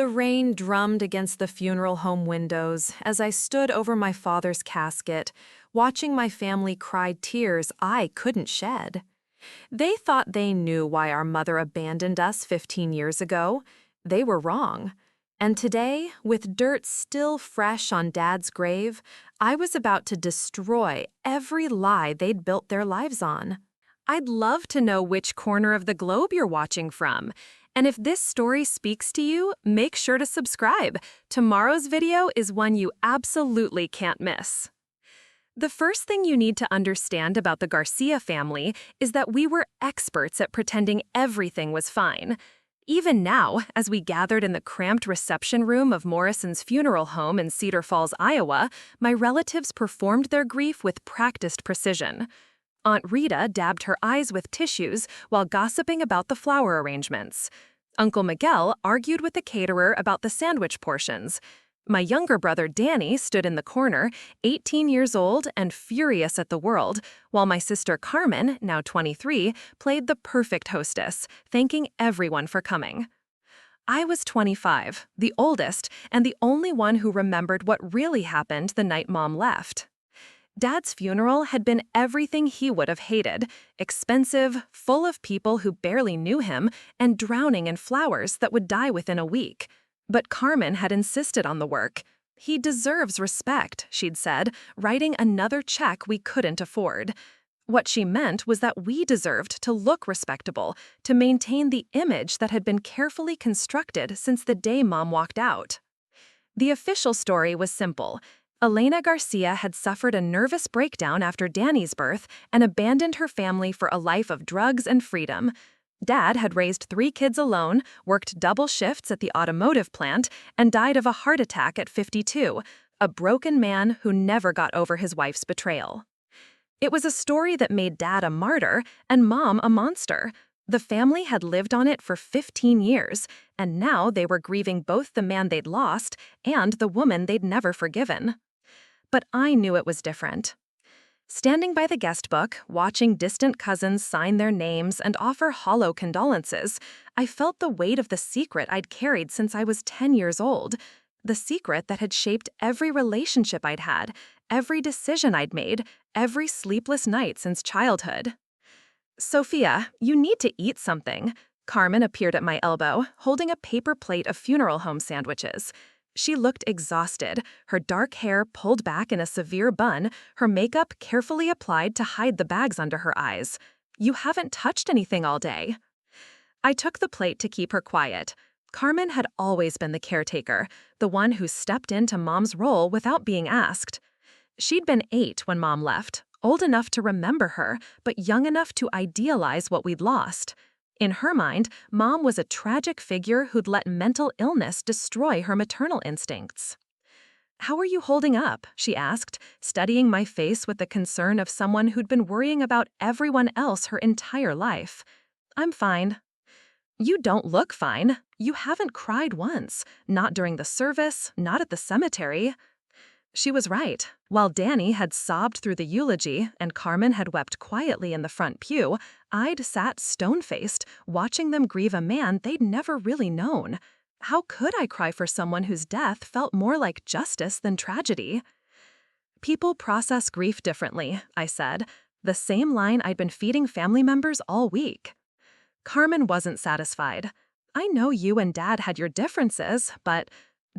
The rain drummed against the funeral home windows as I stood over my father's casket, watching my family cry tears I couldn't shed. They thought they knew why our mother abandoned us 15 years ago. They were wrong. And today, with dirt still fresh on Dad's grave, I was about to destroy every lie they'd built their lives on. I'd love to know which corner of the globe you're watching from. And if this story speaks to you, make sure to subscribe. Tomorrow's video is one you absolutely can't miss. The first thing you need to understand about the Garcia family is that we were experts at pretending everything was fine. Even now, as we gathered in the cramped reception room of Morrison's funeral home in Cedar Falls, Iowa, my relatives performed their grief with practiced precision. Aunt Rita dabbed her eyes with tissues while gossiping about the flower arrangements. Uncle Miguel argued with the caterer about the sandwich portions. My younger brother Danny stood in the corner, 18 years old and furious at the world, while my sister Carmen, now 23, played the perfect hostess, thanking everyone for coming. I was 25, the oldest, and the only one who remembered what really happened the night Mom left. Dad's funeral had been everything he would have hated: expensive, full of people who barely knew him, and drowning in flowers that would die within a week. But Carmen had insisted on the work. "He deserves respect," she'd said, writing another check we couldn't afford. What she meant was that we deserved to look respectable, to maintain the image that had been carefully constructed since the day Mom walked out. The official story was simple. Elena Garcia had suffered a nervous breakdown after Danny's birth and abandoned her family for a life of drugs and freedom. Dad had raised 3 kids alone, worked double shifts at the automotive plant, and died of a heart attack at 52, a broken man who never got over his wife's betrayal. It was a story that made Dad a martyr and Mom a monster. The family had lived on it for 15 years, and now they were grieving both the man they'd lost and the woman they'd never forgiven. But I knew it was different. Standing by the guest book, watching distant cousins sign their names and offer hollow condolences, I felt the weight of the secret I'd carried since I was 10 years old, the secret that had shaped every relationship I'd had, every decision I'd made, every sleepless night since childhood. "Sophia, you need to eat something." Carmen appeared at my elbow, holding a paper plate of funeral home sandwiches. She looked exhausted, her dark hair pulled back in a severe bun, her makeup carefully applied to hide the bags under her eyes. "You haven't touched anything all day." I took the plate to keep her quiet. Carmen had always been the caretaker, the one who stepped into Mom's role without being asked. She'd been 8 when Mom left, old enough to remember her, but young enough to idealize what we'd lost. In her mind, Mom was a tragic figure who'd let mental illness destroy her maternal instincts. "How are you holding up?" she asked, studying my face with the concern of someone who'd been worrying about everyone else her entire life. "I'm fine." "You don't look fine. You haven't cried once. Not during the service, not at the cemetery." She was right. While Danny had sobbed through the eulogy and Carmen had wept quietly in the front pew, I'd sat stone-faced, watching them grieve a man they'd never really known. How could I cry for someone whose death felt more like justice than tragedy? "People process grief differently," I said, the same line I'd been feeding family members all week. Carmen wasn't satisfied. "I know you and Dad had your differences, but..."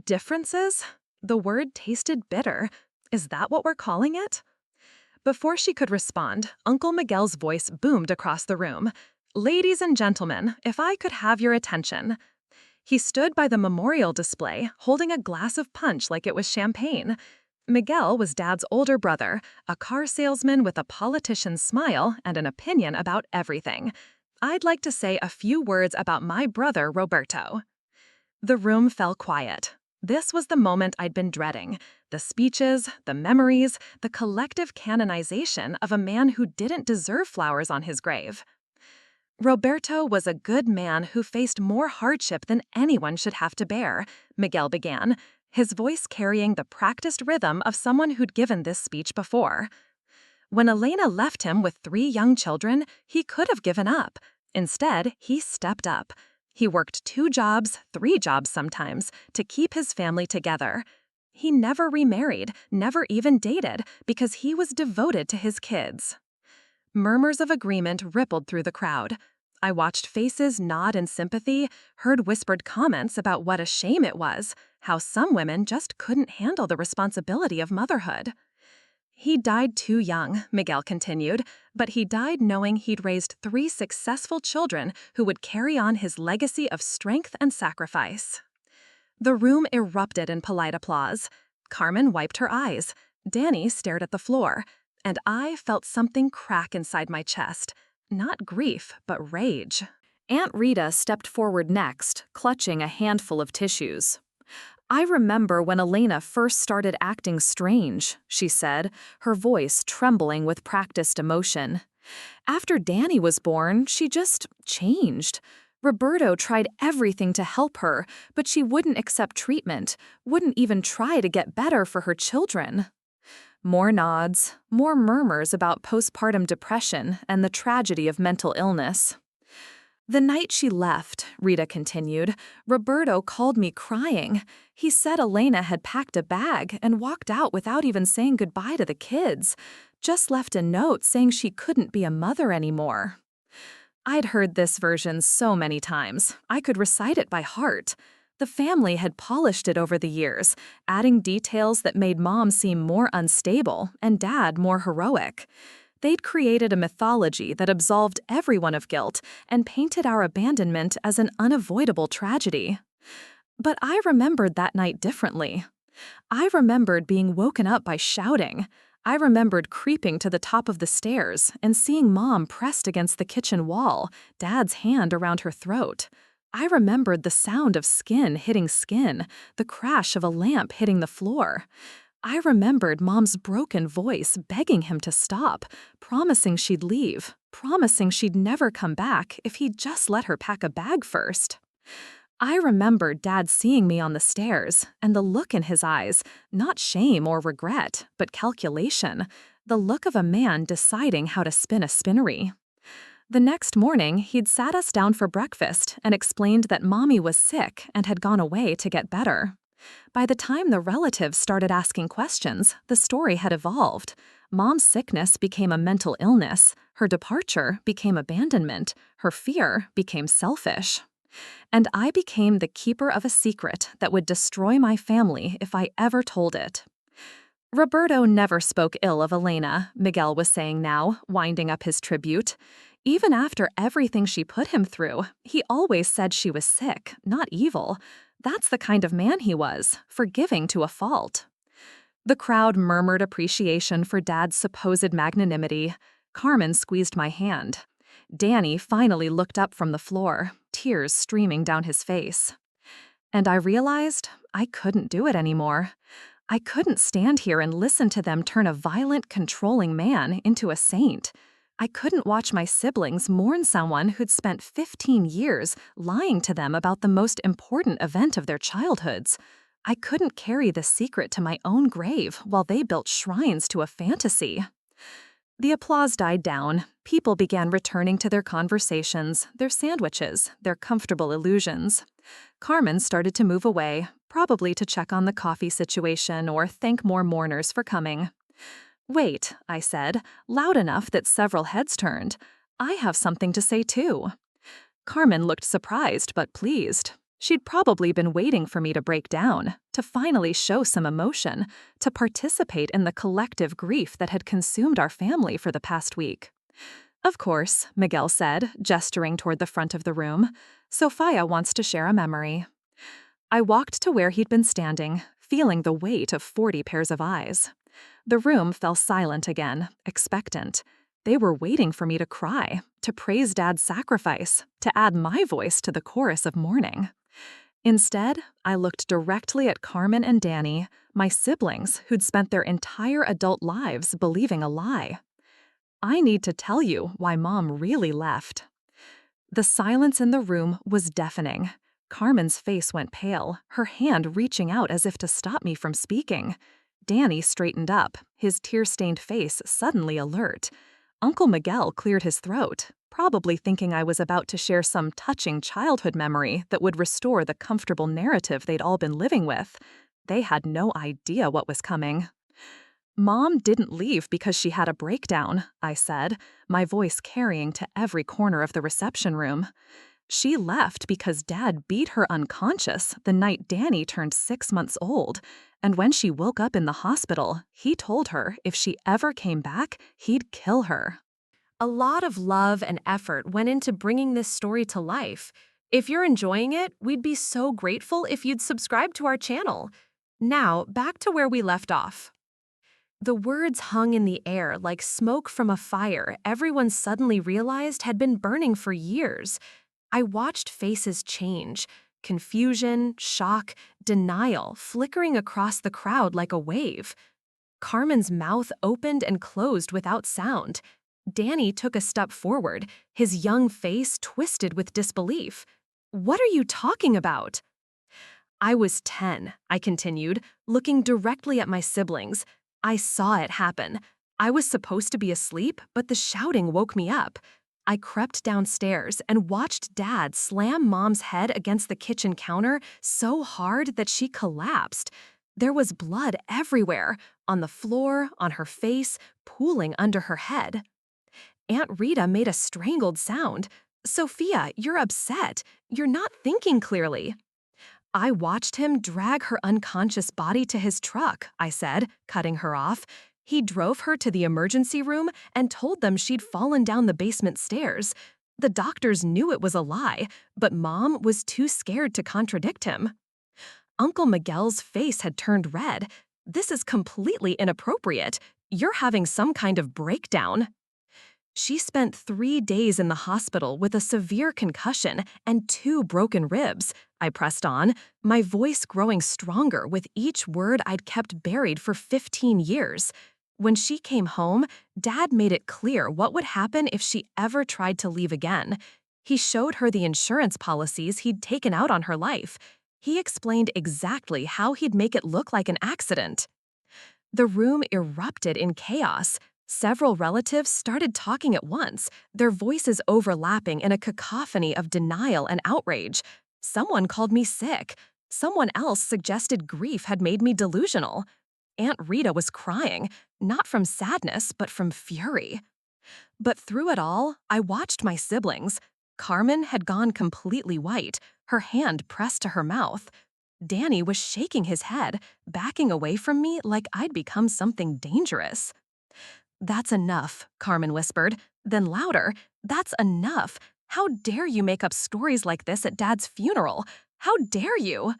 "Differences?" The word tasted bitter. Is that what we're calling it? Before she could respond, Uncle Miguel's voice boomed across the room. "Ladies and gentlemen, if I could have your attention." He stood by the memorial display, holding a glass of punch like it was champagne. Miguel was Dad's older brother, a car salesman with a politician's smile and an opinion about everything. "I'd like to say a few words about my brother, Roberto." The room fell quiet. This was the moment I'd been dreading. The speeches, the memories, the collective canonization of a man who didn't deserve flowers on his grave. "Roberto was a good man who faced more hardship than anyone should have to bear," Miguel began, his voice carrying the practiced rhythm of someone who'd given this speech before. "When Elena left him with 3 young children, he could have given up. Instead, he stepped up. He worked 2 jobs, 3 jobs sometimes, to keep his family together. He never remarried, never even dated, because he was devoted to his kids. Murmurs of agreement rippled through the crowd. I watched faces nod in sympathy, heard whispered comments about what a shame it was, how some women just couldn't handle the responsibility of motherhood. He died too young, Miguel continued, but he died knowing he'd raised 3 successful children who would carry on his legacy of strength and sacrifice. The room erupted in polite applause. Carmen wiped her eyes. Danny stared at the floor. And I felt something crack inside my chest. Not grief, but rage. Aunt Rita stepped forward next, clutching a handful of tissues. "I remember when Elena first started acting strange," she said, her voice trembling with practiced emotion. "After Danny was born, she just changed. Roberto tried everything to help her, but she wouldn't accept treatment, wouldn't even try to get better for her children." More nods, more murmurs about postpartum depression and the tragedy of mental illness. "The night she left," Rita continued, "Roberto called me crying. He said Elena had packed a bag and walked out without even saying goodbye to the kids. Just left a note saying she couldn't be a mother anymore." I'd heard this version so many times, I could recite it by heart. The family had polished it over the years, adding details that made Mom seem more unstable and Dad more heroic. They'd created a mythology that absolved everyone of guilt and painted our abandonment as an unavoidable tragedy. But I remembered that night differently. I remembered being woken up by shouting. I remembered creeping to the top of the stairs and seeing Mom pressed against the kitchen wall, Dad's hand around her throat. I remembered the sound of skin hitting skin, the crash of a lamp hitting the floor. I remembered Mom's broken voice begging him to stop, promising she'd leave, promising she'd never come back if he'd just let her pack a bag first. I remembered Dad seeing me on the stairs, and the look in his eyes, not shame or regret, but calculation, the look of a man deciding how to spin a spinnery. The next morning, he'd sat us down for breakfast and explained that Mommy was sick and had gone away to get better. By the time the relatives started asking questions, the story had evolved. Mom's sickness became a mental illness, her departure became abandonment, her fear became selfish. And I became the keeper of a secret that would destroy my family if I ever told it. Roberto never spoke ill of Elena, Miguel was saying now, winding up his tribute. Even after everything she put him through, he always said she was sick, not evil. That's the kind of man he was, forgiving to a fault. The crowd murmured appreciation for Dad's supposed magnanimity. Carmen squeezed my hand. Danny finally looked up from the floor, tears streaming down his face. And I realized I couldn't do it anymore. I couldn't stand here and listen to them turn a violent, controlling man into a saint. I couldn't watch my siblings mourn someone who'd spent 15 years lying to them about the most important event of their childhoods. I couldn't carry the secret to my own grave while they built shrines to a fantasy. The applause died down. People began returning to their conversations, their sandwiches, their comfortable illusions. Carmen started to move away, probably to check on the coffee situation or thank more mourners for coming. "Wait," I said, loud enough that several heads turned. "I have something to say too." Carmen looked surprised but pleased. She'd probably been waiting for me to break down, to finally show some emotion, to participate in the collective grief that had consumed our family for the past week. "Of course," Miguel said, gesturing toward the front of the room. "Sophia wants to share a memory." I walked to where he'd been standing, feeling the weight of 40 pairs of eyes. The room fell silent again, expectant. They were waiting for me to cry, to praise Dad's sacrifice, to add my voice to the chorus of mourning. Instead, I looked directly at Carmen and Danny, my siblings who'd spent their entire adult lives believing a lie. "I need to tell you why Mom really left." The silence in the room was deafening. Carmen's face went pale, her hand reaching out as if to stop me from speaking. Danny straightened up, his tear-stained face suddenly alert. Uncle Miguel cleared his throat. probably thinking I was about to share some touching childhood memory that would restore the comfortable narrative they'd all been living with. They had no idea what was coming. "Mom didn't leave because she had a breakdown," I said, my voice carrying to every corner of the reception room. "She left because Dad beat her unconscious the night Danny turned 6 months old, and when she woke up in the hospital, he told her if she ever came back, he'd kill her." A lot of love and effort went into bringing this story to life. If you're enjoying it, we'd be so grateful if you'd subscribe to our channel. Now, back to where we left off. The words hung in the air like smoke from a fire everyone suddenly realized had been burning for years. I watched faces change, confusion, shock, denial flickering across the crowd like a wave. Carmen's mouth opened and closed without sound. Danny took a step forward, his young face twisted with disbelief. "What are you talking about?" "I was 10, I continued, looking directly at my siblings. I saw it happen. I was supposed to be asleep, but the shouting woke me up. I crept downstairs and watched Dad slam Mom's head against the kitchen counter so hard that she collapsed. There was blood everywhere, on the floor, on her face, pooling under her head. Aunt Rita made a strangled sound. "Sophia, you're upset. You're not thinking clearly." "I watched him drag her unconscious body to his truck," I said, cutting her off. "He drove her to the emergency room and told them she'd fallen down the basement stairs. The doctors knew it was a lie, but Mom was too scared to contradict him." Uncle Miguel's face had turned red. "This is completely inappropriate. You're having some kind of breakdown." "She spent 3 days in the hospital with a severe concussion and 2 broken ribs," I pressed on, my voice growing stronger with each word I'd kept buried for 15 years. "When she came home, Dad made it clear what would happen if she ever tried to leave again. He showed her the insurance policies he'd taken out on her life. He explained exactly how he'd make it look like an accident." The room erupted in chaos. Several relatives started talking at once, their voices overlapping in a cacophony of denial and outrage. Someone called me sick. Someone else suggested grief had made me delusional. Aunt Rita was crying, not from sadness, but from fury. But through it all, I watched my siblings. Carmen had gone completely white, her hand pressed to her mouth. Danny was shaking his head, backing away from me like I'd become something dangerous. "That's enough," Carmen whispered. Then louder, "That's enough. How dare you make up stories like this at Dad's funeral? How dare you?"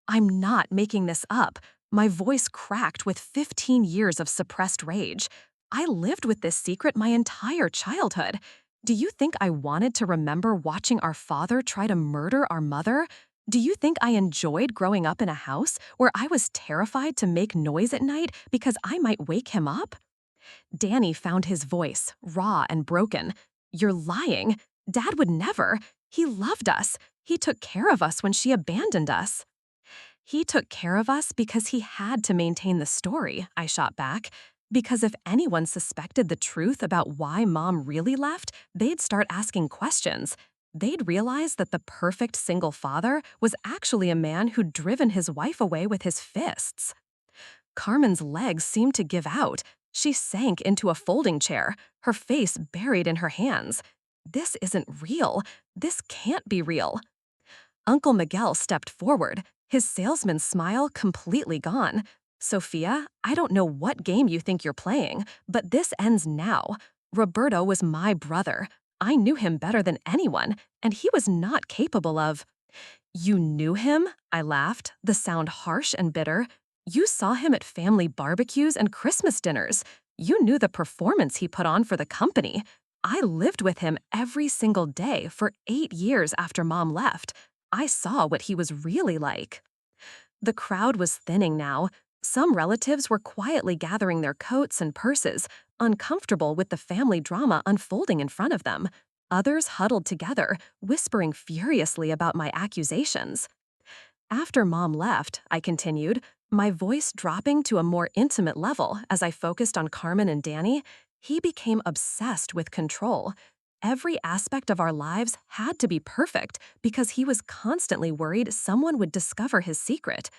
"I'm not making this up." My voice cracked with 15 years of suppressed rage. "I lived with this secret my entire childhood. Do you think I wanted to remember watching our father try to murder our mother? Do you think I enjoyed growing up in a house where I was terrified to make noise at night because I might wake him up?" Danny found his voice, raw and broken. "You're lying. Dad would never. He loved us. He took care of us when she abandoned us." "He took care of us because he had to maintain the story," I shot back. "Because if anyone suspected the truth about why Mom really left, they'd start asking questions. They'd realize that the perfect single father was actually a man who'd driven his wife away with his fists." Carmen's legs seemed to give out. She sank into a folding chair, her face buried in her hands. "This isn't real. This can't be real." Uncle Miguel stepped forward, his salesman's smile completely gone. "Sophia, I don't know what game you think you're playing, but this ends now. Roberto was my brother. I knew him better than anyone, and he was not capable of—" "You knew him?" I laughed, the sound harsh and bitter. "You saw him at family barbecues and Christmas dinners. You knew the performance he put on for the company. I lived with him every single day for 8 years after Mom left. I saw what he was really like." The crowd was thinning now. Some relatives were quietly gathering their coats and purses, uncomfortable with the family drama unfolding in front of them. Others huddled together, whispering furiously about my accusations. "After Mom left," I continued, my voice dropping to a more intimate level as I focused on Carmen and Danny, "he became obsessed with control. Every aspect of our lives had to be perfect because he was constantly worried someone would discover his secret.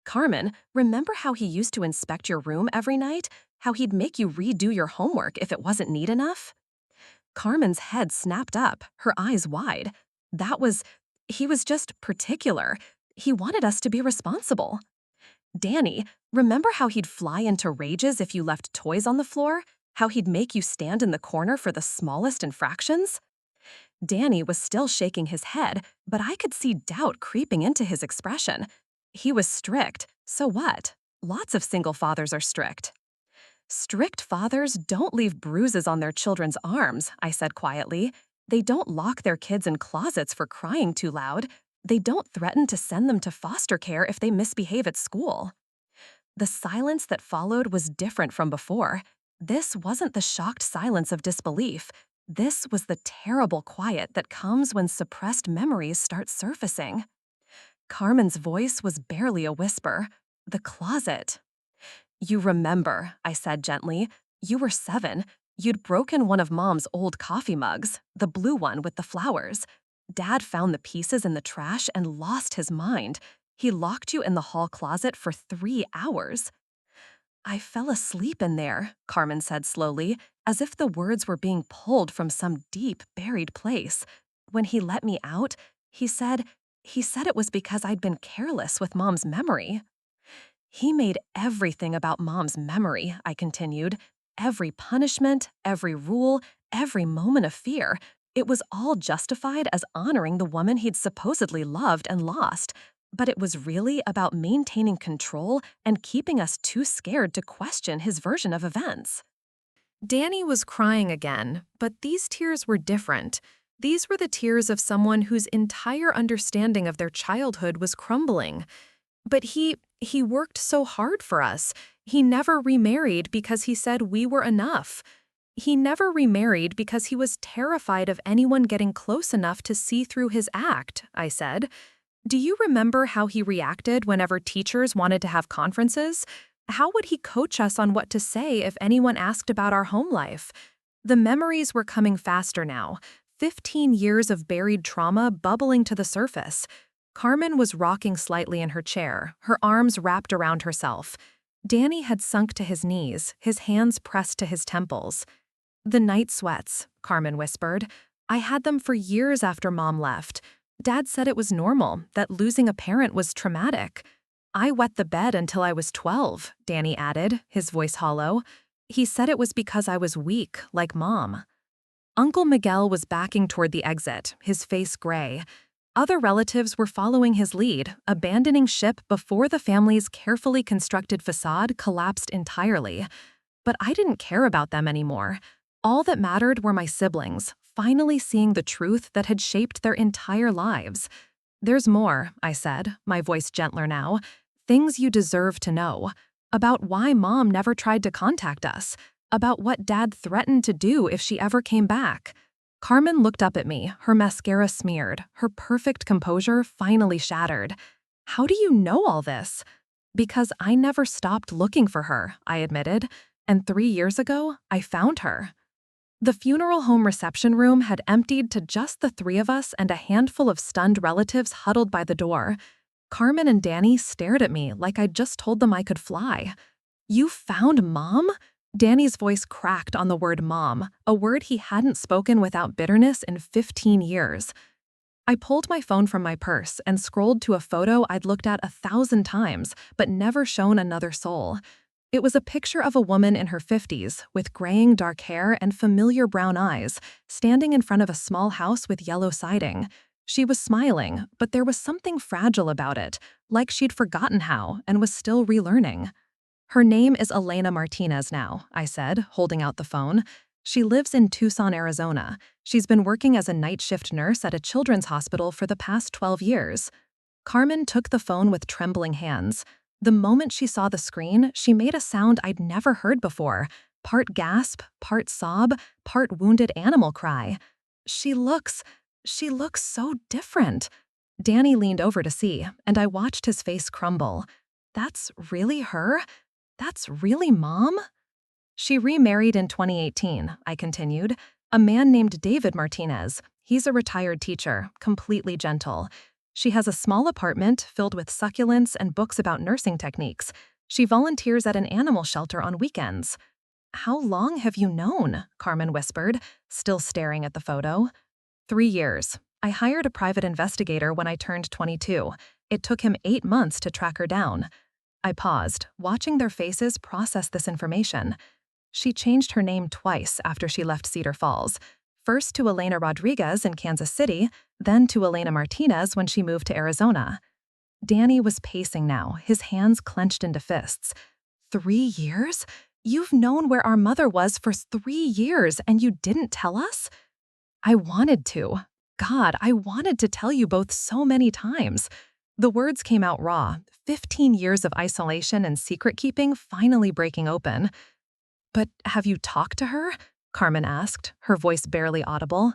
Carmen, remember how he used to inspect your room every night? How he'd make you redo your homework if it wasn't neat enough? Carmen's head snapped up, her eyes wide. He was just particular. He wanted us to be responsible. Danny, remember how he'd fly into rages if you left toys on the floor? How he'd make you stand in the corner for the smallest infractions? Danny was still shaking his head, but I could see doubt creeping into his expression. He was strict, so what? Lots of single fathers are strict. Strict fathers don't leave bruises on their children's arms, I said quietly. They don't lock their kids in closets for crying too loud. They don't threaten to send them to foster care if they misbehave at school. The silence that followed was different from before. This wasn't the shocked silence of disbelief. This was the terrible quiet that comes when suppressed memories start surfacing. Carmen's voice was barely a whisper. The closet. You remember, I said gently. You were 7. You'd broken one of Mom's old coffee mugs, the blue one with the flowers. Dad found the pieces in the trash and lost his mind. He locked you in the hall closet for 3 hours. I fell asleep in there, Carmen said slowly, as if the words were being pulled from some deep, buried place. When he let me out, he said it was because I'd been careless with Mom's memory. He made everything about Mom's memory, I continued. Every punishment, every rule, every moment of fear. It was all justified as honoring the woman he'd supposedly loved and lost. But it was really about maintaining control and keeping us too scared to question his version of events. Danny was crying again, but these tears were different. These were the tears of someone whose entire understanding of their childhood was crumbling. But he worked so hard for us. He never remarried because he said we were enough. He never remarried because he was terrified of anyone getting close enough to see through his act, I said. Do you remember how he reacted whenever teachers wanted to have conferences? How would he coach us on what to say if anyone asked about our home life? The memories were coming faster now, 15 years of buried trauma bubbling to the surface. Carmen was rocking slightly in her chair, her arms wrapped around herself. Danny had sunk to his knees, his hands pressed to his temples. The night sweats, Carmen whispered. I had them for years after Mom left. Dad said it was normal, that losing a parent was traumatic. I wet the bed until I was 12, Danny added, his voice hollow. He said it was because I was weak, like Mom. Uncle Miguel was backing toward the exit, his face gray. Other relatives were following his lead, abandoning ship before the family's carefully constructed facade collapsed entirely. But I didn't care about them anymore. All that mattered were my siblings, finally seeing the truth that had shaped their entire lives. There's more, I said, my voice gentler now. Things you deserve to know. About why Mom never tried to contact us. About what Dad threatened to do if she ever came back. Carmen looked up at me, her mascara smeared, her perfect composure finally shattered. How do you know all this? Because I never stopped looking for her, I admitted. And 3 years ago, I found her. The funeral home reception room had emptied to just the 3 of us and a handful of stunned relatives huddled by the door. Carmen and Danny stared at me like I'd just told them I could fly. You found Mom? Danny's voice cracked on the word Mom, a word he hadn't spoken without bitterness in 15 years. I pulled my phone from my purse and scrolled to a photo I'd looked at 1,000 times, but never shown another soul. It was a picture of a woman in her 50s, with graying dark hair and familiar brown eyes, standing in front of a small house with yellow siding. She was smiling, but there was something fragile about it, like she'd forgotten how and was still relearning. Her name is Elena Martinez now, I said, holding out the phone. She lives in Tucson, Arizona. She's been working as a night shift nurse at a children's hospital for the past 12 years. Carmen took the phone with trembling hands. The moment she saw the screen, she made a sound I'd never heard before, part gasp, part sob, part wounded animal cry. She looks so different. Danny leaned over to see, and I watched his face crumble. That's really her? That's really Mom? She remarried in 2018, I continued. A man named David Martinez. He's a retired teacher, completely gentle. She has a small apartment filled with succulents and books about nursing techniques. She volunteers at an animal shelter on weekends. How long have you known? Carmen whispered, still staring at the photo. 3 years. I hired a private investigator when I turned 22. It took him 8 months to track her down. I paused, watching their faces process this information. She changed her name twice after she left Cedar Falls. First to Elena Rodriguez in Kansas City, then to Elena Martinez when she moved to Arizona. Danny was pacing now, his hands clenched into fists. 3 years? You've known where our mother was for 3 years and you didn't tell us? I wanted to. God, I wanted to tell you both so many times. The words came out raw, 15 years of isolation and secret-keeping finally breaking open. But have you talked to her? Carmen asked, her voice barely audible.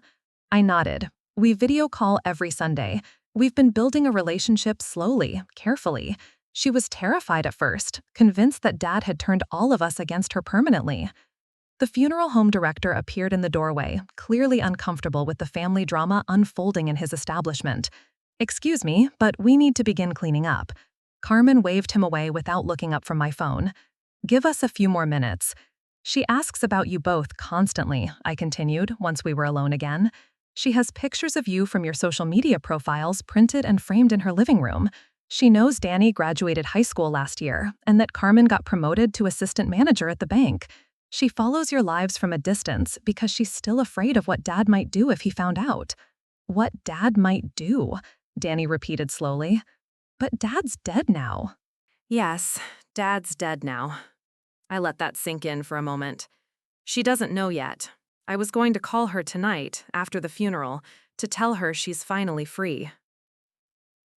I nodded. We video call every Sunday. We've been building a relationship slowly, carefully. She was terrified at first, convinced that Dad had turned all of us against her permanently. The funeral home director appeared in the doorway, clearly uncomfortable with the family drama unfolding in his establishment. Excuse me, but we need to begin cleaning up. Carmen waved him away without looking up from my phone. Give us a few more minutes. She asks about you both constantly, I continued, once we were alone again. She has pictures of you from your social media profiles printed and framed in her living room. She knows Danny graduated high school last year, and that Carmen got promoted to assistant manager at the bank. She follows your lives from a distance because she's still afraid of what Dad might do if he found out. What Dad might do, Danny repeated slowly. But Dad's dead now. Yes, Dad's dead now. I let that sink in for a moment. She doesn't know yet. I was going to call her tonight, after the funeral, to tell her she's finally free.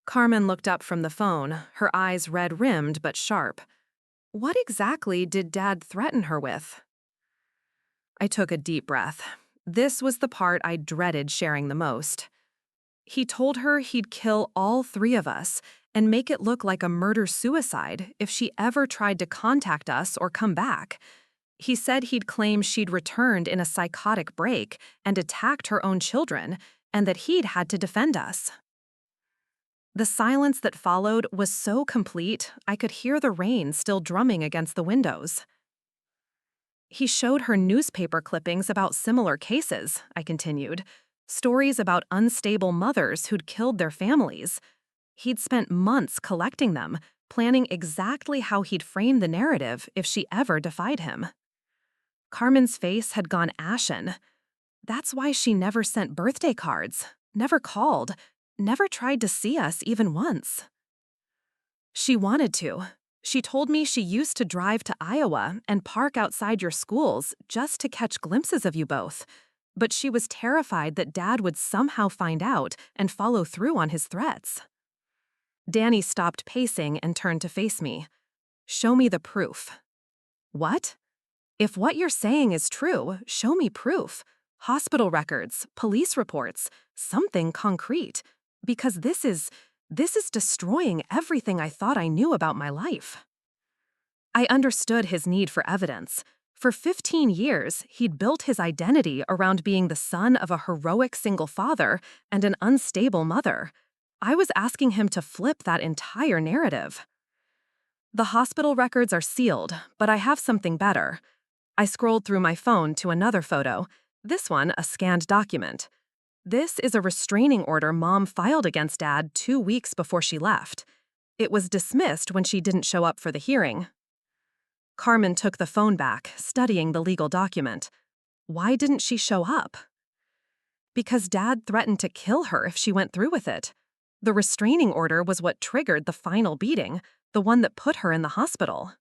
Carmen looked up from the phone, her eyes red-rimmed but sharp. What exactly did Dad threaten her with? I took a deep breath. This was the part I dreaded sharing the most. He told her he'd kill all 3 of us and make it look like a murder-suicide if she ever tried to contact us or come back. He said he'd claim she'd returned in a psychotic break and attacked her own children, and that he'd had to defend us. The silence that followed was so complete, I could hear the rain still drumming against the windows. He showed her newspaper clippings about similar cases, I continued. Stories about unstable mothers who'd killed their families. He'd spent months collecting them, planning exactly how he'd frame the narrative if she ever defied him. Carmen's face had gone ashen. That's why she never sent birthday cards, never called, never tried to see us even once. She wanted to. She told me she used to drive to Iowa and park outside your schools just to catch glimpses of you both. But she was terrified that Dad would somehow find out and follow through on his threats. Danny stopped pacing and turned to face me. Show me the proof. What? If what you're saying is true, show me proof. Hospital records, police reports, something concrete. Because this is destroying everything I thought I knew about my life. I understood his need for evidence. For 15 years, he'd built his identity around being the son of a heroic single father and an unstable mother. I was asking him to flip that entire narrative. The hospital records are sealed, but I have something better. I scrolled through my phone to another photo, this one a scanned document. This is a restraining order Mom filed against Dad 2 weeks before she left. It was dismissed when she didn't show up for the hearing. Carmen took the phone back, studying the legal document. Why didn't she show up? Because Dad threatened to kill her if she went through with it. The restraining order was what triggered the final beating, the one that put her in the hospital.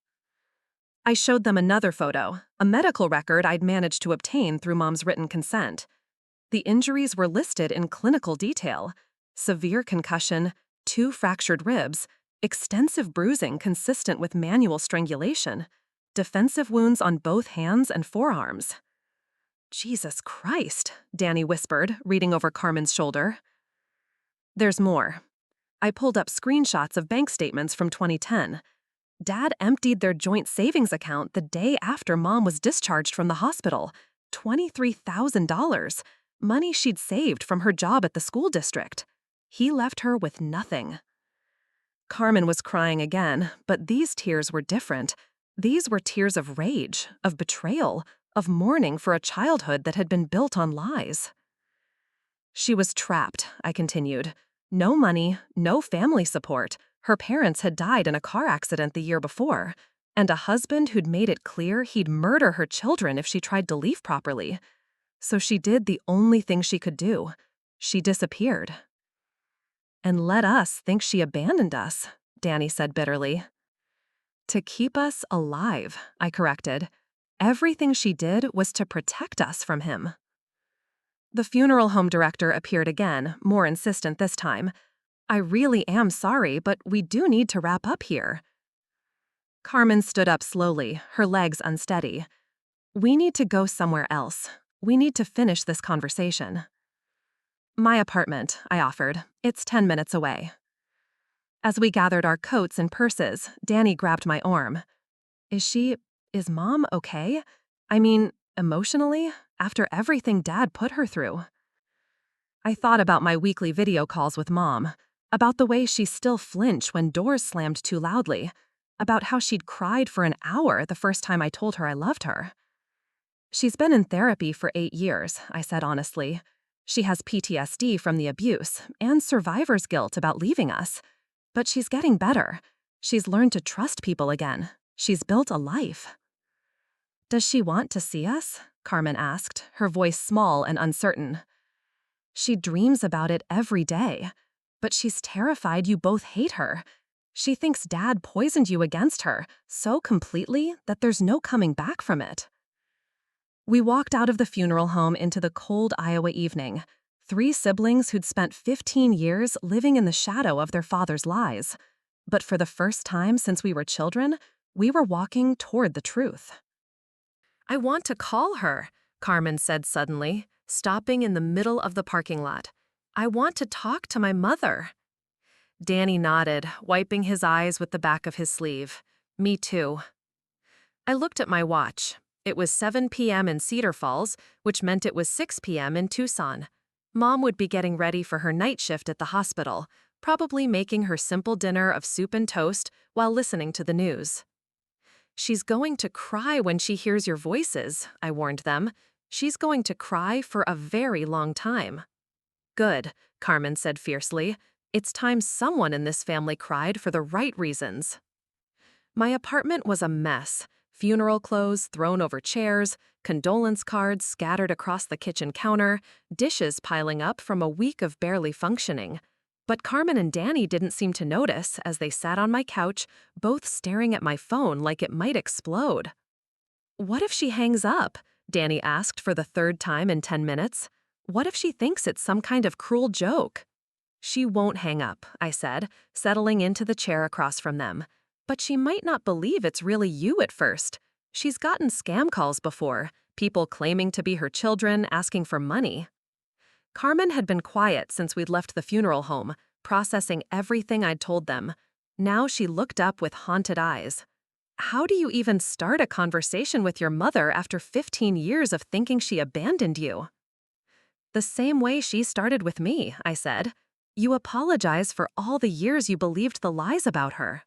I showed them another photo, a medical record I'd managed to obtain through Mom's written consent. The injuries were listed in clinical detail: severe concussion, 2 fractured ribs, extensive bruising consistent with manual strangulation, defensive wounds on both hands and forearms. Jesus Christ, Danny whispered, reading over Carmen's shoulder. There's more. I pulled up screenshots of bank statements from 2010. Dad emptied their joint savings account the day after Mom was discharged from the hospital. $23,000, money she'd saved from her job at the school district. He left her with nothing. Carmen was crying again, but these tears were different. These were tears of rage, of betrayal, of mourning for a childhood that had been built on lies. She was trapped, I continued. No money, no family support. Her parents had died in a car accident the year before, and a husband who'd made it clear he'd murder her children if she tried to leave properly. So she did the only thing she could do. She disappeared. And let us think she abandoned us, Danny said bitterly. To keep us alive, I corrected. Everything she did was to protect us from him. The funeral home director appeared again, more insistent this time. I really am sorry, but we do need to wrap up here. Carmen stood up slowly, her legs unsteady. We need to go somewhere else. We need to finish this conversation. My apartment, I offered. It's 10 minutes away. As we gathered our coats and purses, Danny grabbed my arm. Is Mom okay? I mean, emotionally, after everything Dad put her through. I thought about my weekly video calls with Mom, about the way she still flinched when doors slammed too loudly, about how she'd cried for an hour the first time I told her I loved her. She's been in therapy for 8 years, I said honestly. She has PTSD from the abuse and survivor's guilt about leaving us. But she's getting better. She's learned to trust people again. She's built a life. Does she want to see us? Carmen asked, her voice small and uncertain. She dreams about it every day. But she's terrified you both hate her. She thinks Dad poisoned you against her so completely that there's no coming back from it. We walked out of the funeral home into the cold Iowa evening, 3 siblings who'd spent 15 years living in the shadow of their father's lies. But for the first time since we were children, we were walking toward the truth. I want to call her, Carmen said suddenly, stopping in the middle of the parking lot. I want to talk to my mother. Danny nodded, wiping his eyes with the back of his sleeve. Me too. I looked at my watch. It was 7 p.m. in Cedar Falls, which meant it was 6 p.m. in Tucson. Mom would be getting ready for her night shift at the hospital, probably making her simple dinner of soup and toast while listening to the news. She's going to cry when she hears your voices, I warned them. She's going to cry for a very long time. Good, Carmen said fiercely. It's time someone in this family cried for the right reasons. My apartment was a mess. Funeral clothes thrown over chairs, condolence cards scattered across the kitchen counter, dishes piling up from a week of barely functioning. But Carmen and Danny didn't seem to notice as they sat on my couch, both staring at my phone like it might explode. What if she hangs up? Danny asked for the 3rd time in 10 minutes. What if she thinks it's some kind of cruel joke? She won't hang up, I said, settling into the chair across from them. But she might not believe it's really you at first. She's gotten scam calls before, people claiming to be her children, asking for money. Carmen had been quiet since we'd left the funeral home, processing everything I'd told them. Now she looked up with haunted eyes. How do you even start a conversation with your mother after 15 years of thinking she abandoned you? The same way she started with me, I said. You apologize for all the years you believed the lies about her.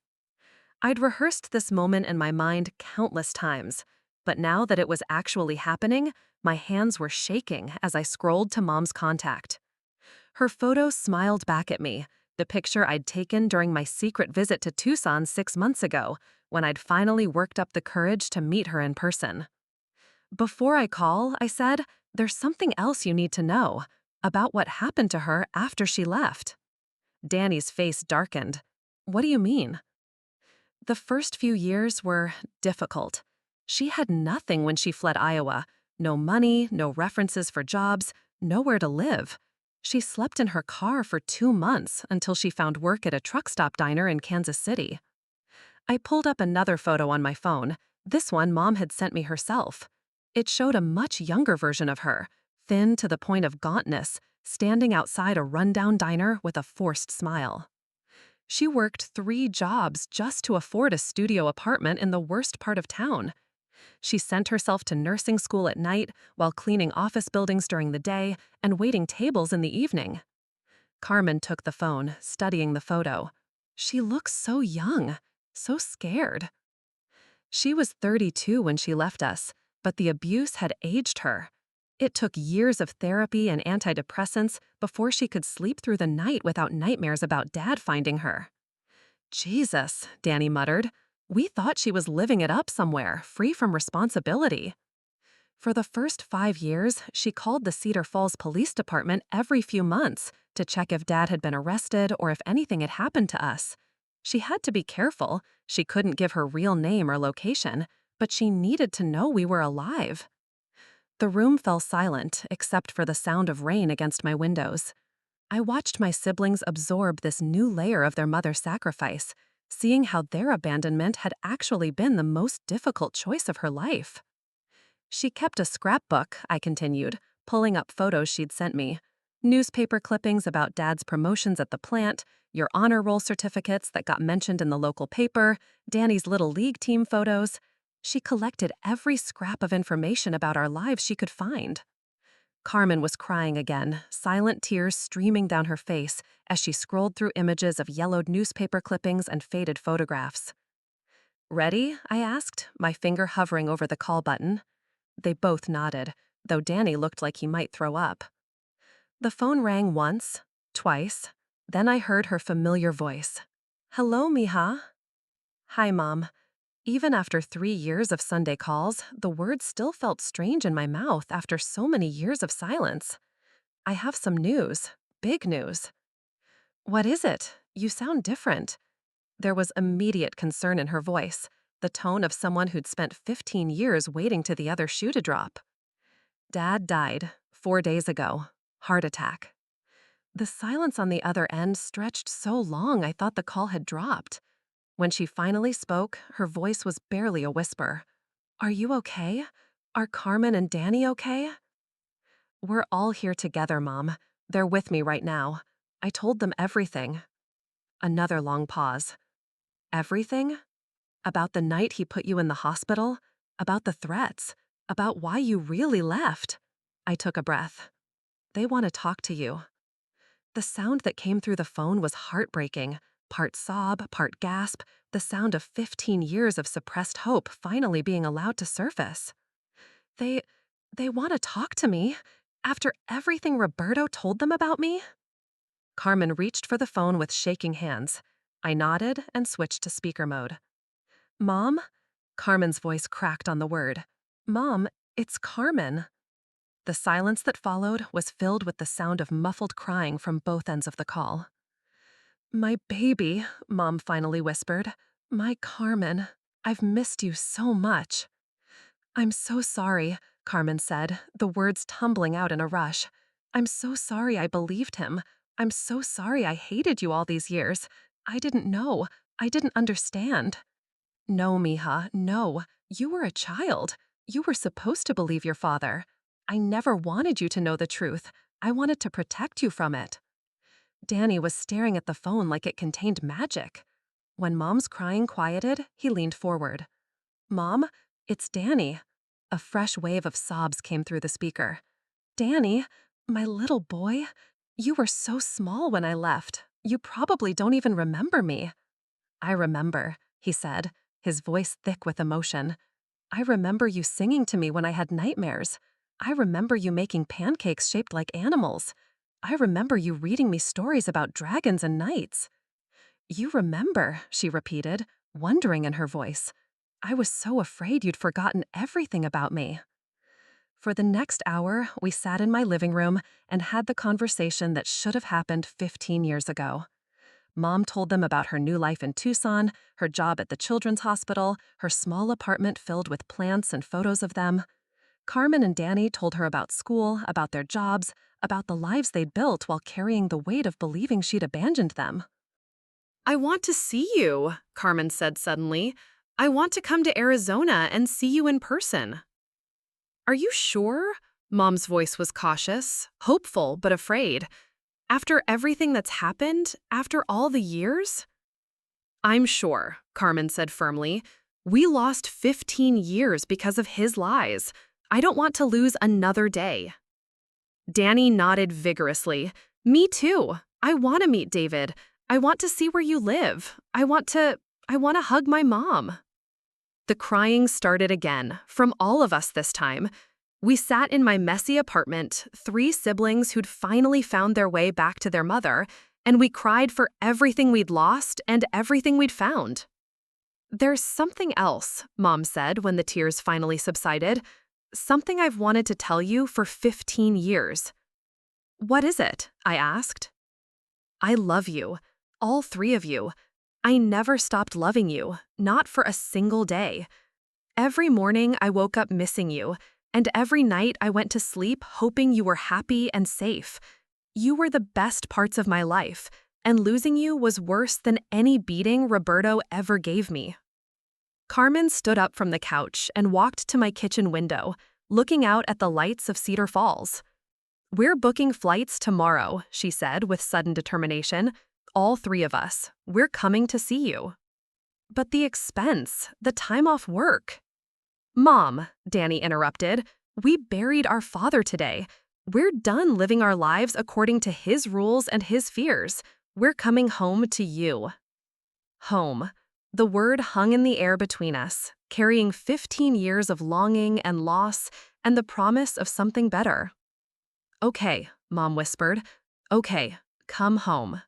I'd rehearsed this moment in my mind countless times, but now that it was actually happening, my hands were shaking as I scrolled to Mom's contact. Her photo smiled back at me, the picture I'd taken during my secret visit to Tucson 6 months ago, when I'd finally worked up the courage to meet her in person. Before I call, I said, there's something else you need to know about what happened to her after she left. Danny's face darkened. What do you mean? The first few years were difficult. She had nothing when she fled Iowa. No money, no references for jobs, nowhere to live. She slept in her car for 2 months until she found work at a truck stop diner in Kansas City. I pulled up another photo on my phone. This one Mom had sent me herself. It showed a much younger version of her, thin to the point of gauntness, standing outside a rundown diner with a forced smile. She worked 3 jobs just to afford a studio apartment in the worst part of town. She sent herself to nursing school at night while cleaning office buildings during the day and waiting tables in the evening. Carmen took the phone, studying the photo. She looks so young, so scared. She was 32 when she left us, but the abuse had aged her. It took years of therapy and antidepressants before she could sleep through the night without nightmares about Dad finding her. Jesus, Danny muttered. We thought she was living it up somewhere, free from responsibility. For the first 5 years, she called the Cedar Falls Police Department every few months to check if Dad had been arrested or if anything had happened to us. She had to be careful. She couldn't give her real name or location, but she needed to know we were alive. The room fell silent, except for the sound of rain against my windows. I watched my siblings absorb this new layer of their mother's sacrifice, seeing how their abandonment had actually been the most difficult choice of her life. She kept a scrapbook, I continued, pulling up photos she'd sent me. Newspaper clippings about Dad's promotions at the plant, your honor roll certificates that got mentioned in the local paper, Danny's little league team photos. She collected every scrap of information about our lives she could find. Carmen was crying again, silent tears streaming down her face as she scrolled through images of yellowed newspaper clippings and faded photographs. "Ready?" I asked, my finger hovering over the call button. They both nodded, though Danny looked like he might throw up. The phone rang once, twice, then I heard her familiar voice. "Hello, mija." "Hi, Mom." Even after 3 years of Sunday calls, the words still felt strange in my mouth after so many years of silence. "I have some news. Big news." "What is it? You sound different." There was immediate concern in her voice, the tone of someone who'd spent 15 years waiting to the other shoe to drop. "Dad died 4 days ago. Heart attack." The silence on the other end stretched so long I thought the call had dropped. When she finally spoke, her voice was barely a whisper. "Are you okay? Are Carmen and Danny okay?" "We're all here together, Mom. They're with me right now. I told them everything." Another long pause. "Everything? About the night he put you in the hospital? About the threats? About why you really left?" I took a breath. "They want to talk to you." The sound that came through the phone was heartbreaking. Part sob, part gasp, the sound of 15 years of suppressed hope finally being allowed to surface. They want to talk to me? After everything Roberto told them about me?" Carmen reached for the phone with shaking hands. I nodded and switched to speaker mode. "Mom?" Carmen's voice cracked on the word. "Mom, it's Carmen." The silence that followed was filled with the sound of muffled crying from both ends of the call. "My baby," Mom finally whispered. "My Carmen, I've missed you so much." "I'm so sorry," Carmen said, the words tumbling out in a rush. "I'm so sorry I believed him. I'm so sorry I hated you all these years. I didn't know. I didn't understand." "No, mija, no. You were a child. You were supposed to believe your father. I never wanted you to know the truth. I wanted to protect you from it." Danny was staring at the phone like it contained magic. When Mom's crying quieted, he leaned forward. "Mom, it's Danny." A fresh wave of sobs came through the speaker. "Danny, my little boy, you were so small when I left. You probably don't even remember me." "I remember," he said, his voice thick with emotion. "I remember you singing to me when I had nightmares. I remember you making pancakes shaped like animals. I remember you reading me stories about dragons and knights." "You remember," she repeated, wondering in her voice. "I was so afraid you'd forgotten everything about me." For the next hour, we sat in my living room and had the conversation that should have happened 15 years ago. Mom told them about her new life in Tucson, her job at the children's hospital, her small apartment filled with plants and photos of them. Carmen and Danny told her about school, about their jobs, about the lives they'd built while carrying the weight of believing she'd abandoned them. I want to see you, Carmen said suddenly. I want to come to Arizona and see you in person. Are you sure? Mom's voice was cautious, hopeful but afraid. After everything that's happened, after all the years? I'm sure, Carmen said firmly. We lost 15 years because of his lies. I don't want to lose another day. Danny nodded vigorously. Me too. I want to meet David. I want to see where you live. I want to hug my mom. The crying started again, from all of us this time. We sat in my messy apartment, 3 siblings who'd finally found their way back to their mother, and we cried for everything we'd lost and everything we'd found. There's something else, Mom said when the tears finally subsided. Something I've wanted to tell you for 15 years. What is it? I asked. I love you, all 3 of you. I never stopped loving you, not for a single day. Every morning I woke up missing you, and every night I went to sleep hoping you were happy and safe. You were the best parts of my life, and losing you was worse than any beating Roberto ever gave me. Carmen stood up from the couch and walked to my kitchen window, looking out at the lights of Cedar Falls. We're booking flights tomorrow, she said with sudden determination. All 3 of us. We're coming to see you. But the expense, the time off work. Mom, Danny interrupted, we buried our father today. We're done living our lives according to his rules and his fears. We're coming home to you. Home. The word hung in the air between us, carrying 15 years of longing and loss and the promise of something better. Okay, Mom whispered. Okay, come home.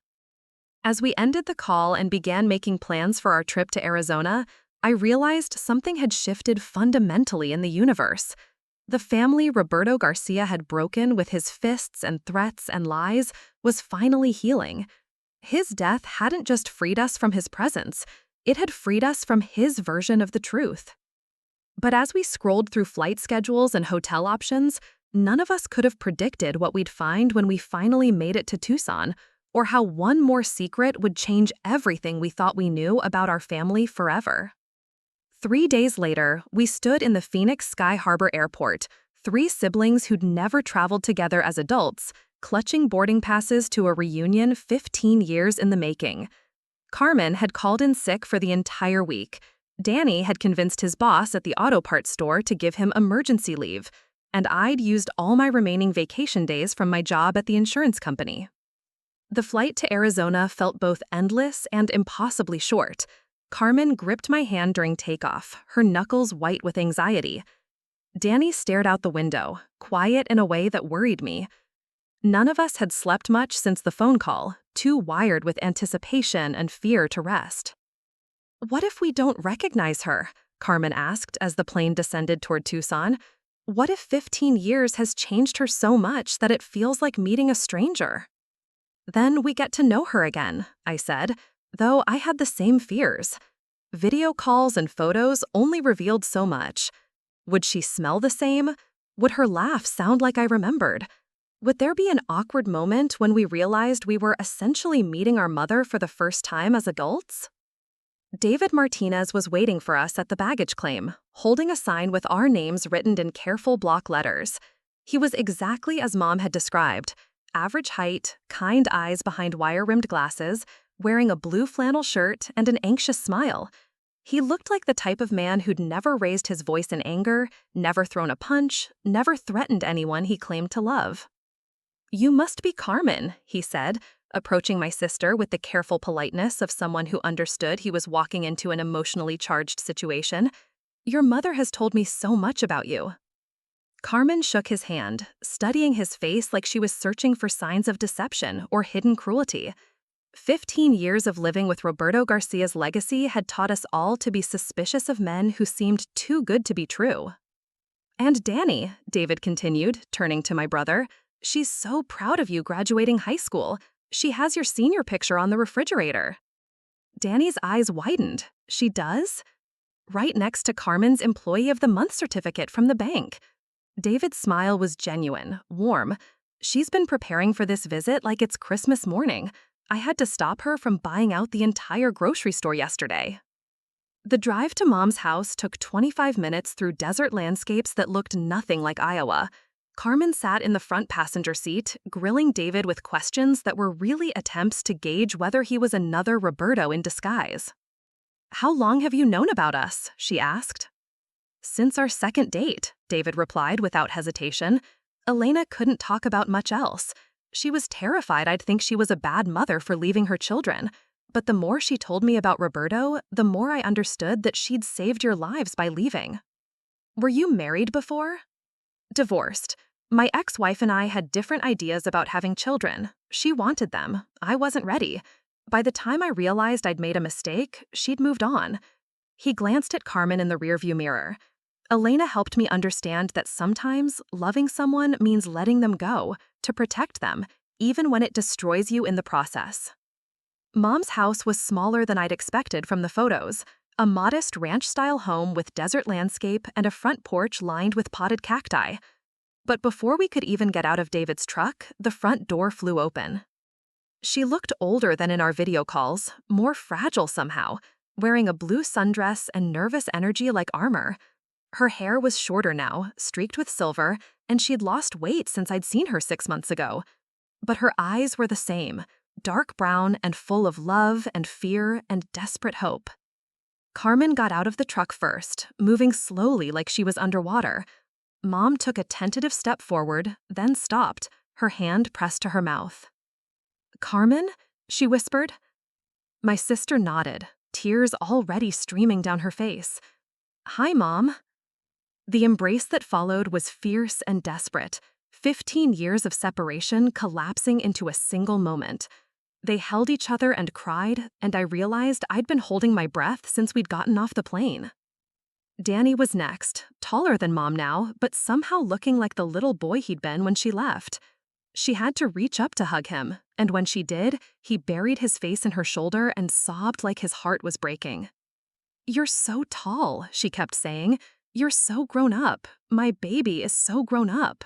As we ended the call and began making plans for our trip to Arizona, I realized something had shifted fundamentally in the universe. The family Roberto Garcia had broken with his fists and threats and lies was finally healing. His death hadn't just freed us from his presence, it had freed us from his version of the truth. But as we scrolled through flight schedules and hotel options, none of us could have predicted what we'd find when we finally made it to Tucson, or how one more secret would change everything we thought we knew about our family forever. 3 days later, we stood in the Phoenix Sky Harbor Airport, 3 siblings who'd never traveled together as adults, clutching boarding passes to a reunion 15 years in the making. Carmen had called in sick for the entire week. Danny had convinced his boss at the auto parts store to give him emergency leave, and I'd used all my remaining vacation days from my job at the insurance company. The flight to Arizona felt both endless and impossibly short. Carmen gripped my hand during takeoff, her knuckles white with anxiety. Danny stared out the window, quiet in a way that worried me. None of us had slept much since the phone call, too wired with anticipation and fear to rest. What if we don't recognize her? Carmen asked as the plane descended toward Tucson. What if 15 years has changed her so much that it feels like meeting a stranger? Then we get to know her again, I said, though I had the same fears. Video calls and photos only revealed so much. Would she smell the same? Would her laugh sound like I remembered? Would there be an awkward moment when we realized we were essentially meeting our mother for the first time as adults? David Martinez was waiting for us at the baggage claim, holding a sign with our names written in careful block letters. He was exactly as Mom had described. Average height, kind eyes behind wire-rimmed glasses, wearing a blue flannel shirt and an anxious smile. He looked like the type of man who'd never raised his voice in anger, never thrown a punch, never threatened anyone he claimed to love. "You must be Carmen," he said, approaching my sister with the careful politeness of someone who understood he was walking into an emotionally charged situation. "Your mother has told me so much about you." Carmen shook his hand, studying his face like she was searching for signs of deception or hidden cruelty. 15 years of living with Roberto Garcia's legacy had taught us all to be suspicious of men who seemed too good to be true. "And Danny," David continued, turning to my brother, "she's so proud of you graduating high school. She has your senior picture on the refrigerator." Danny's eyes widened. "She does?" Right next to Carmen's Employee of the Month certificate from the bank. David's smile was genuine, warm. "She's been preparing for this visit like it's Christmas morning. I had to stop her from buying out the entire grocery store yesterday." The drive to Mom's house took 25 minutes through desert landscapes that looked nothing like Iowa. Carmen sat in the front passenger seat, grilling David with questions that were really attempts to gauge whether he was another Roberto in disguise. "How long have you known about us?" she asked. "Since our second date," David replied without hesitation. Elena couldn't talk about much else. She was terrified I'd think she was a bad mother for leaving her children. But the more she told me about Roberto, the more I understood that she'd saved your lives by leaving. "Were you married before?" "Divorced. My ex-wife and I had different ideas about having children. She wanted them. I wasn't ready. By the time I realized I'd made a mistake, she'd moved on." He glanced at Carmen in the rearview mirror. "Elena helped me understand that sometimes loving someone means letting them go, to protect them, even when it destroys you in the process." Mom's house was smaller than I'd expected from the photos. A modest ranch-style home with desert landscape and a front porch lined with potted cacti. But before we could even get out of David's truck, the front door flew open. She looked older than in our video calls, more fragile somehow, wearing a blue sundress and nervous energy like armor. Her hair was shorter now, streaked with silver, and she'd lost weight since I'd seen her 6 months ago. But her eyes were the same, dark brown and full of love and fear and desperate hope. Carmen got out of the truck first, moving slowly like she was underwater. Mom took a tentative step forward, then stopped, her hand pressed to her mouth. "Carmen?" she whispered. My sister nodded, tears already streaming down her face. "Hi, Mom." The embrace that followed was fierce and desperate, 15 years of separation collapsing into a single moment. They held each other and cried, and I realized I'd been holding my breath since we'd gotten off the plane. Danny was next, taller than Mom now, but somehow looking like the little boy he'd been when she left. She had to reach up to hug him, and when she did, he buried his face in her shoulder and sobbed like his heart was breaking. "You're so tall," she kept saying. "You're so grown up. My baby is so grown up."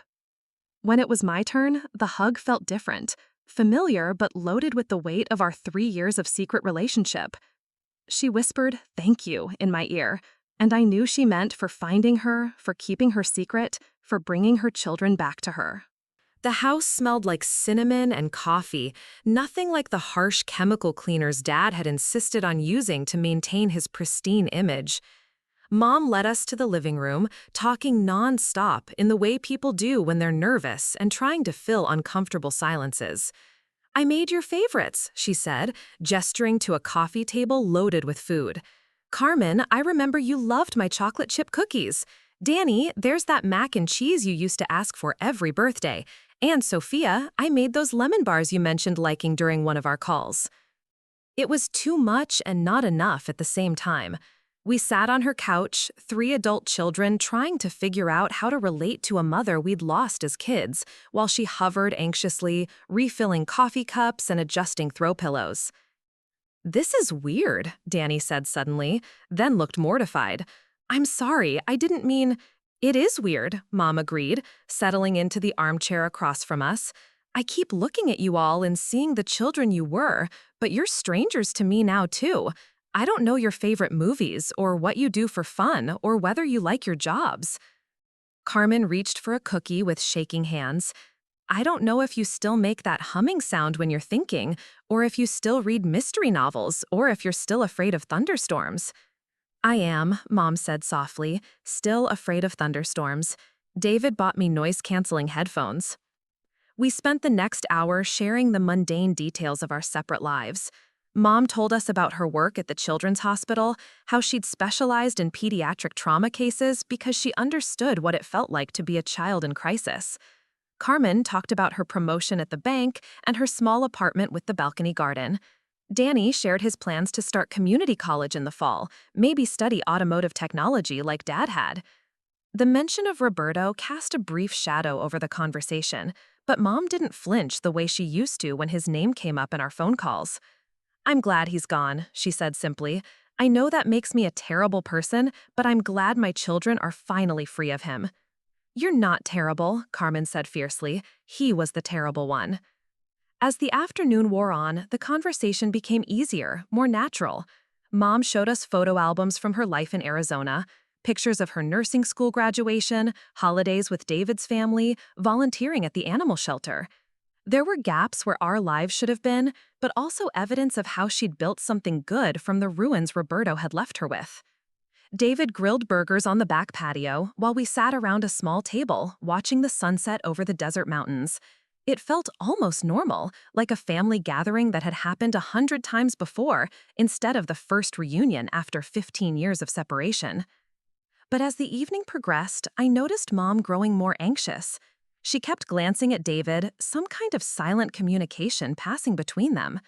When it was my turn, the hug felt different, familiar but loaded with the weight of our 3 years of secret relationship. She whispered, "Thank you," in my ear, and I knew she meant for finding her, for keeping her secret, for bringing her children back to her. The house smelled like cinnamon and coffee, nothing like the harsh chemical cleaners Dad had insisted on using to maintain his pristine image. Mom led us to the living room, talking non-stop in the way people do when they're nervous and trying to fill uncomfortable silences. "I made your favorites," she said, gesturing to a coffee table loaded with food. "Carmen, I remember you loved my chocolate chip cookies. Danny, there's that mac and cheese you used to ask for every birthday. And Sophia, I made those lemon bars you mentioned liking during one of our calls." It was too much and not enough at the same time. We sat on her couch, 3 adult children trying to figure out how to relate to a mother we'd lost as kids, while she hovered anxiously, refilling coffee cups and adjusting throw pillows. "This is weird," Danny said suddenly, then looked mortified. "I'm sorry, I didn't mean—" "It is weird," Mom agreed, settling into the armchair across from us. "I keep looking at you all and seeing the children you were, but you're strangers to me now too. I don't know your favorite movies or what you do for fun or whether you like your jobs." Carmen reached for a cookie with shaking hands. "I don't know if you still make that humming sound when you're thinking, or if you still read mystery novels, or if you're still afraid of thunderstorms." "I am," Mom said softly, still afraid of thunderstorms. "David bought me noise-canceling headphones." We spent the next hour sharing the mundane details of our separate lives. Mom told us about her work at the Children's Hospital, how she'd specialized in pediatric trauma cases because she understood what it felt like to be a child in crisis. Carmen talked about her promotion at the bank and her small apartment with the balcony garden. Danny shared his plans to start community college in the fall, maybe study automotive technology like Dad had. The mention of Roberto cast a brief shadow over the conversation, but Mom didn't flinch the way she used to when his name came up in our phone calls. "I'm glad he's gone," she said simply. "I know that makes me a terrible person, but I'm glad my children are finally free of him." "You're not terrible," Carmen said fiercely. "He was the terrible one." As the afternoon wore on, the conversation became easier, more natural. Mom showed us photo albums from her life in Arizona, pictures of her nursing school graduation, holidays with David's family, volunteering at the animal shelter. There were gaps where our lives should have been, but also evidence of how she'd built something good from the ruins Roberto had left her with. David grilled burgers on the back patio while we sat around a small table, watching the sunset over the desert mountains. It felt almost normal, like a family gathering that had happened 100 times before, instead of the first reunion after 15 years of separation. But as the evening progressed, I noticed Mom growing more anxious. She kept glancing at David, some kind of silent communication passing between them.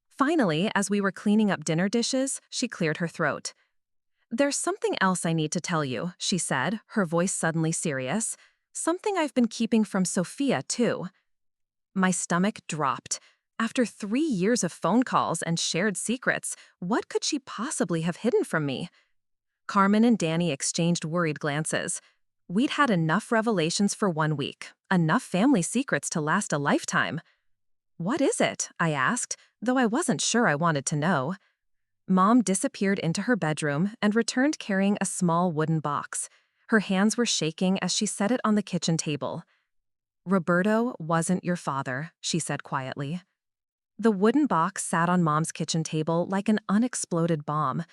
Finally, as we were cleaning up dinner dishes, she cleared her throat. "There's something else I need to tell you," she said, her voice suddenly serious. "Something I've been keeping from Sophia, too." My stomach dropped. After 3 years of phone calls and shared secrets, what could she possibly have hidden from me? Carmen and Danny exchanged worried glances. We'd had enough revelations for 1 week, enough family secrets to last a lifetime. "What is it?" I asked, though I wasn't sure I wanted to know. Mom disappeared into her bedroom and returned carrying a small wooden box. Her hands were shaking as she set it on the kitchen table. "Roberto wasn't your father," she said quietly. The wooden box sat on Mom's kitchen table like an unexploded bomb.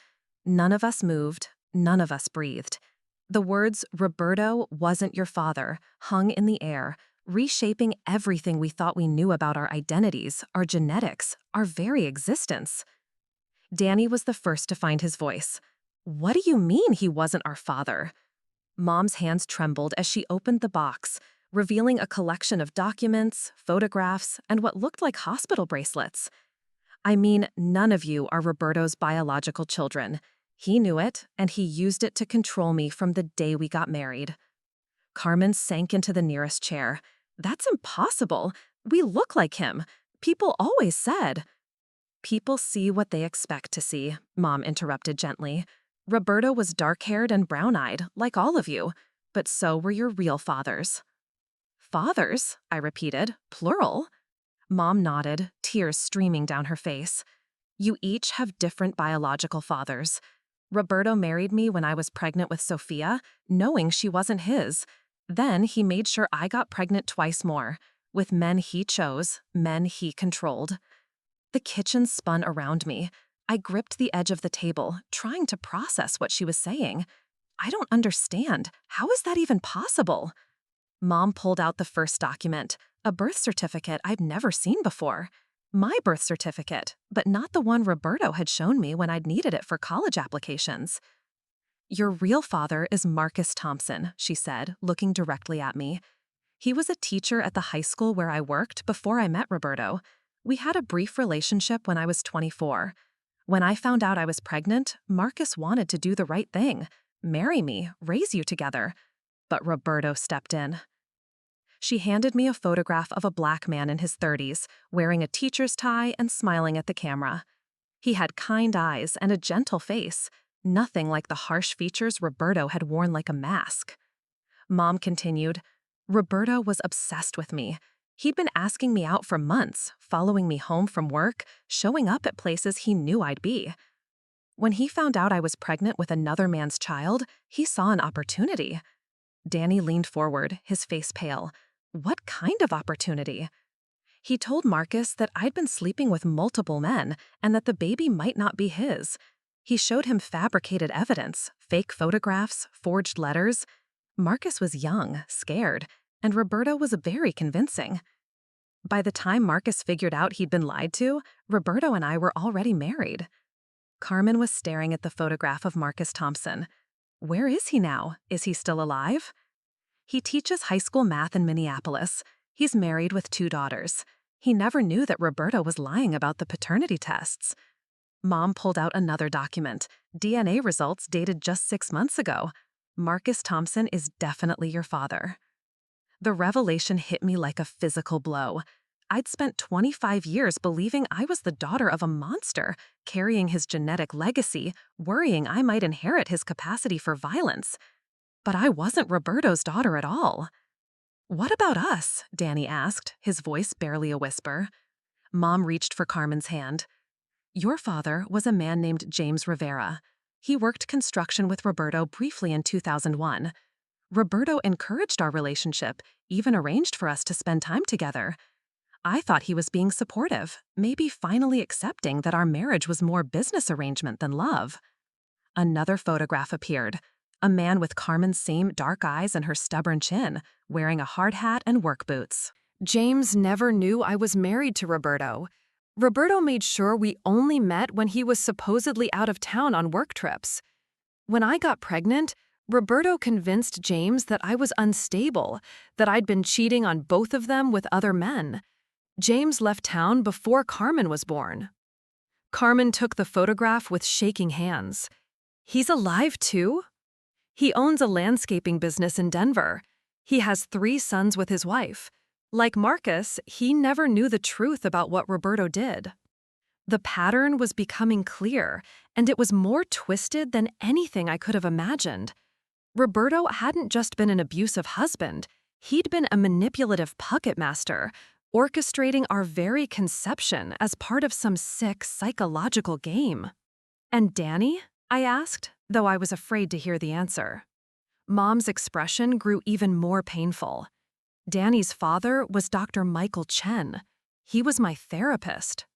None of us moved, none of us breathed. The words, "Roberto wasn't your father," hung in the air, reshaping everything we thought we knew about our identities, our genetics, our very existence. Danny was the first to find his voice. "What do you mean he wasn't our father?" Mom's hands trembled as she opened the box, revealing a collection of documents, photographs, and what looked like hospital bracelets. "I mean, none of you are Roberto's biological children. He knew it, and he used it to control me from the day we got married." Carmen sank into the nearest chair. "That's impossible. We look like him. People always said." "People see what they expect to see," Mom interrupted gently. "Roberto was dark-haired and brown-eyed, like all of you, but so were your real fathers." "Fathers?" I repeated, "plural?" Mom nodded, tears streaming down her face. "You each have different biological fathers. Roberto married me when I was pregnant with Sophia, knowing she wasn't his. Then he made sure I got pregnant twice more, with men he chose, men he controlled." The kitchen spun around me. I gripped the edge of the table, trying to process what she was saying. "I don't understand. How is that even possible?" Mom pulled out the first document, a birth certificate I'd never seen before. My birth certificate, but not the one Roberto had shown me when I'd needed it for college applications. "Your real father is Marcus Thompson," she said, looking directly at me. "He was a teacher at the high school where I worked before I met Roberto. We had a brief relationship when I was 24. When I found out I was pregnant, Marcus wanted to do the right thing, marry me, raise you together. But Roberto stepped in." She handed me a photograph of a black man in his 30s, wearing a teacher's tie and smiling at the camera. He had kind eyes and a gentle face, nothing like the harsh features Roberto had worn like a mask. Mom continued, "Roberto was obsessed with me. He'd been asking me out for months, following me home from work, showing up at places he knew I'd be. When he found out I was pregnant with another man's child, he saw an opportunity." Danny leaned forward, his face pale. "What kind of opportunity?" "He told Marcus that I'd been sleeping with multiple men and that the baby might not be his. He showed him fabricated evidence, fake photographs, forged letters. Marcus was young, scared, and Roberto was very convincing. By the time Marcus figured out he'd been lied to, Roberto and I were already married." Carmen was staring at the photograph of Marcus Thompson. "Where is he now? Is he still alive?" "He teaches high school math in Minneapolis. He's married with 2 daughters. He never knew that Roberto was lying about the paternity tests." Mom pulled out another document, DNA results dated just 6 months ago. "Marcus Thompson is definitely your father." The revelation hit me like a physical blow. I'd spent 25 years believing I was the daughter of a monster, carrying his genetic legacy, worrying I might inherit his capacity for violence. But I wasn't Roberto's daughter at all. "What about us?" Danny asked, his voice barely a whisper. Mom reached for Carmen's hand. "Your father was a man named James Rivera. He worked construction with Roberto briefly in 2001. Roberto encouraged our relationship, even arranged for us to spend time together. I thought he was being supportive, maybe finally accepting that our marriage was more business arrangement than love. Another photograph appeared. A man with Carmen's same dark eyes and her stubborn chin, wearing a hard hat and work boots. James never knew I was married to Roberto. Roberto made sure we only met when he was supposedly out of town on work trips. When I got pregnant, Roberto convinced James that I was unstable, that I'd been cheating on both of them with other men. James left town before Carmen was born. Carmen took the photograph with shaking hands. He's alive too? He owns a landscaping business in Denver. He has 3 sons with his wife. Like Marcus, he never knew the truth about what Roberto did. The pattern was becoming clear, and it was more twisted than anything I could have imagined. Roberto hadn't just been an abusive husband, he'd been a manipulative puppet master, orchestrating our very conception as part of some sick psychological game. "And Danny?" I asked, though I was afraid to hear the answer. Mom's expression grew even more painful. Danny's father was Dr. Michael Chen. He was my therapist.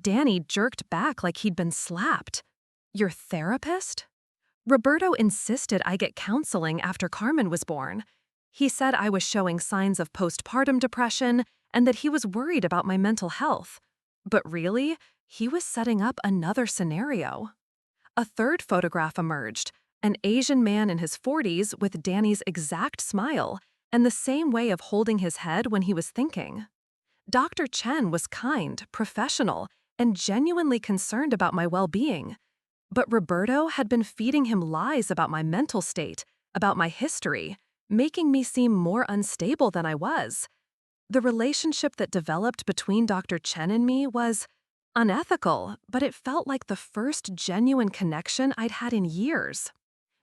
Danny jerked back like he'd been slapped. "Your therapist?" Roberto insisted I get counseling after Carmen was born. He said I was showing signs of postpartum depression and that he was worried about my mental health. But really, he was setting up another scenario. A third photograph emerged, an Asian man in his 40s with Danny's exact smile and the same way of holding his head when he was thinking. Dr. Chen was kind, professional, and genuinely concerned about my well-being. But Roberto had been feeding him lies about my mental state, about my history, making me seem more unstable than I was. The relationship that developed between Dr. Chen and me was unethical, but it felt like the first genuine connection I'd had in years.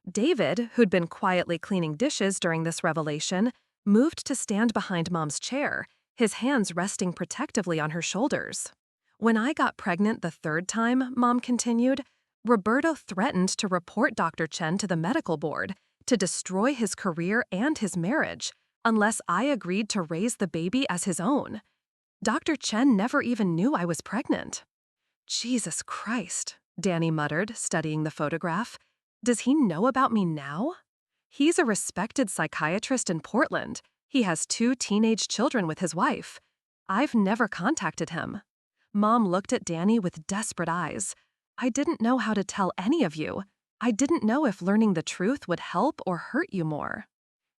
David, who'd been quietly cleaning dishes during this revelation, moved to stand behind Mom's chair, his hands resting protectively on her shoulders. When I got pregnant the 3rd time, Mom continued, Roberto threatened to report Dr. Chen to the medical board, to destroy his career and his marriage, unless I agreed to raise the baby as his own. Dr. Chen never even knew I was pregnant. "Jesus Christ," Danny muttered, studying the photograph. "Does he know about me now?" He's a respected psychiatrist in Portland. He has 2 teenage children with his wife. I've never contacted him. Mom looked at Danny with desperate eyes. "I didn't know how to tell any of you. I didn't know if learning the truth would help or hurt you more."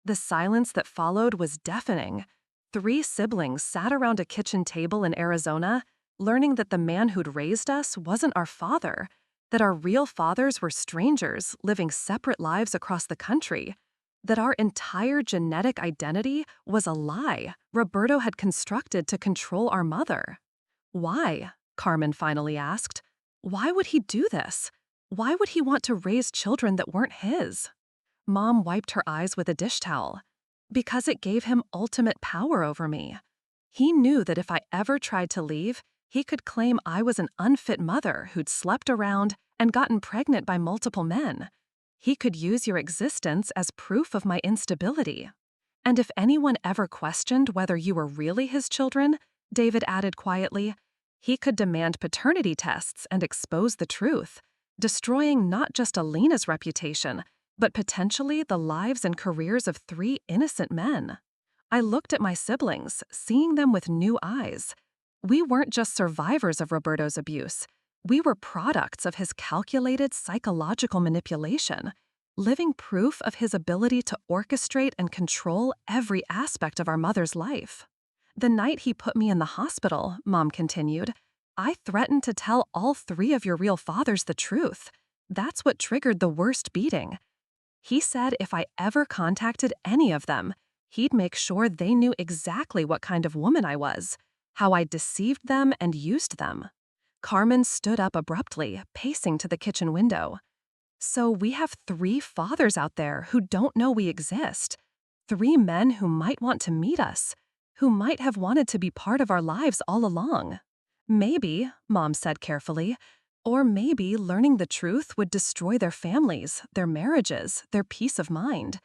The silence that followed was deafening. 3 siblings sat around a kitchen table in Arizona, learning that the man who'd raised us wasn't our father, that our real fathers were strangers living separate lives across the country, that our entire genetic identity was a lie Roberto had constructed to control our mother. "Why?" Carmen finally asked. "Why would he do this? Why would he want to raise children that weren't his?" Mom wiped her eyes with a dish towel. "Because it gave him ultimate power over me. He knew that if I ever tried to leave, he could claim I was an unfit mother who'd slept around and gotten pregnant by multiple men. He could use your existence as proof of my instability. And if anyone ever questioned whether you were really his children," David added quietly, "he could demand paternity tests and expose the truth, destroying not just Alina's reputation, but potentially the lives and careers of 3 innocent men." I looked at my siblings, seeing them with new eyes. We weren't just survivors of Roberto's abuse. We were products of his calculated psychological manipulation, living proof of his ability to orchestrate and control every aspect of our mother's life. "The night he put me in the hospital," Mom continued, "I threatened to tell all 3 of your real fathers the truth. That's what triggered the worst beating. He said if I ever contacted any of them, he'd make sure they knew exactly what kind of woman I was, how I deceived them and used them." Carmen stood up abruptly, pacing to the kitchen window. "So we have 3 fathers out there who don't know we exist. 3 men who might want to meet us, who might have wanted to be part of our lives all along. Maybe," Mom said carefully, "or maybe learning the truth would destroy their families, their marriages, their peace of mind.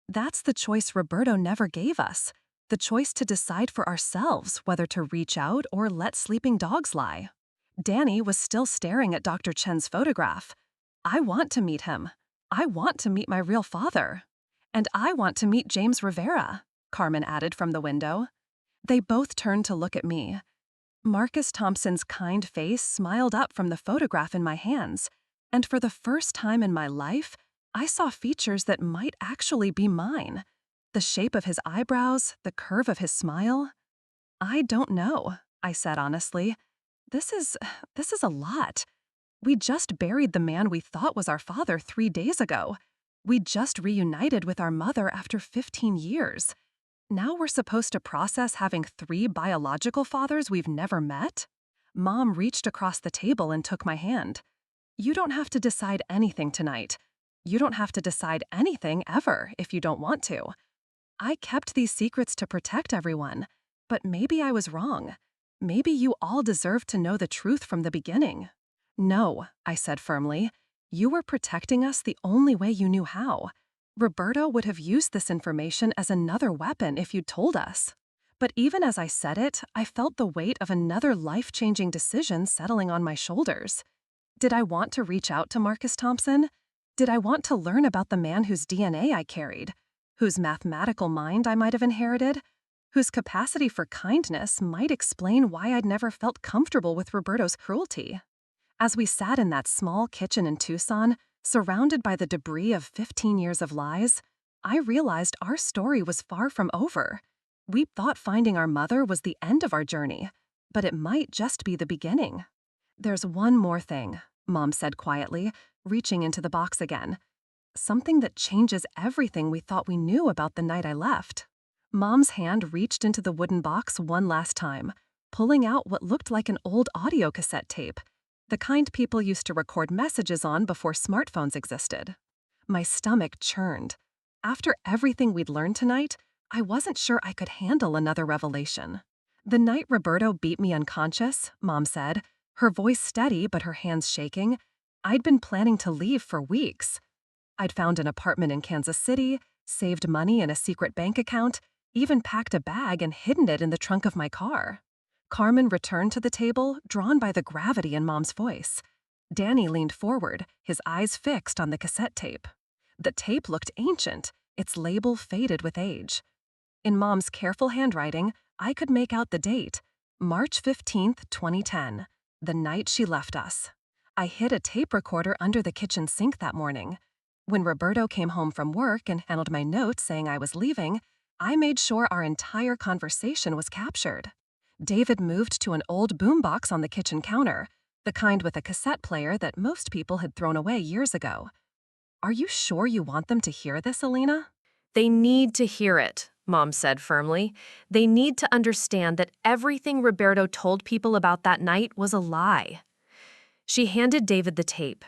That's the choice Roberto never gave us. The choice to decide for ourselves whether to reach out or let sleeping dogs lie. Danny was still staring at Dr. Chen's photograph. I want to meet him. I want to meet my real father. And I want to meet James Rivera, Carmen added from the window. They both turned to look at me. Marcus Thompson's kind face smiled up from the photograph in my hands, and for the first time in my life, I saw features that might actually be mine. The shape of his eyebrows, the curve of his smile. I don't know, I said honestly. This is a lot. We just buried the man we thought was our father 3 days ago. We just reunited with our mother after 15 years. Now we're supposed to process having 3 biological fathers we've never met? Mom reached across the table and took my hand. You don't have to decide anything tonight. You don't have to decide anything ever if you don't want to. I kept these secrets to protect everyone, but maybe I was wrong. Maybe you all deserve to know the truth from the beginning. No, I said firmly. You were protecting us the only way you knew how. Roberto would have used this information as another weapon if you'd told us. But even as I said it, I felt the weight of another life-changing decision settling on my shoulders. Did I want to reach out to Marcus Thompson? Did I want to learn about the man whose DNA I carried? Whose mathematical mind I might have inherited? Whose capacity for kindness might explain why I'd never felt comfortable with Roberto's cruelty? As we sat in that small kitchen in Tucson, surrounded by the debris of 15 years of lies, I realized our story was far from over. We thought finding our mother was the end of our journey, but it might just be the beginning. There's one more thing, Mom said quietly, reaching into the box again. Something that changes everything we thought we knew about the night I left. Mom's hand reached into the wooden box one last time, pulling out what looked like an old audio cassette tape. The kind people used to record messages on before smartphones existed. My stomach churned. After everything we'd learned tonight, I wasn't sure I could handle another revelation. The night Roberto beat me unconscious, Mom said, her voice steady but her hands shaking, I'd been planning to leave for weeks. I'd found an apartment in Kansas City, saved money in a secret bank account, even packed a bag and hidden it in the trunk of my car. Carmen returned to the table, drawn by the gravity in Mom's voice. Danny leaned forward, his eyes fixed on the cassette tape. The tape looked ancient, its label faded with age. In Mom's careful handwriting, I could make out the date, March 15th, 2010, the night she left us. I hid a tape recorder under the kitchen sink that morning. When Roberto came home from work and handed my note saying I was leaving, I made sure our entire conversation was captured. David moved to an old boombox on the kitchen counter, the kind with a cassette player that most people had thrown away years ago. Are you sure you want them to hear this, Elena? They need to hear it, Mom said firmly. They need to understand that everything Roberto told people about that night was a lie. She handed David the tape.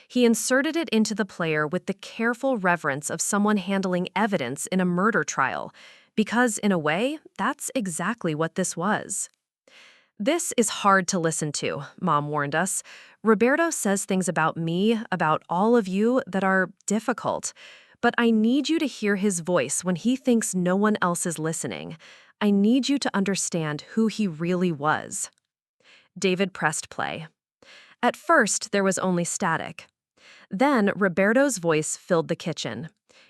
He inserted it into the player with the careful reverence of someone handling evidence in a murder trial, because, in a way, that's exactly what this was. This is hard to listen to, Mom warned us. Roberto says things about me, about all of you, that are difficult. But I need you to hear his voice when he thinks no one else is listening. I need you to understand who he really was. David pressed play. At first, there was only static. Then, Roberto's voice filled the kitchen.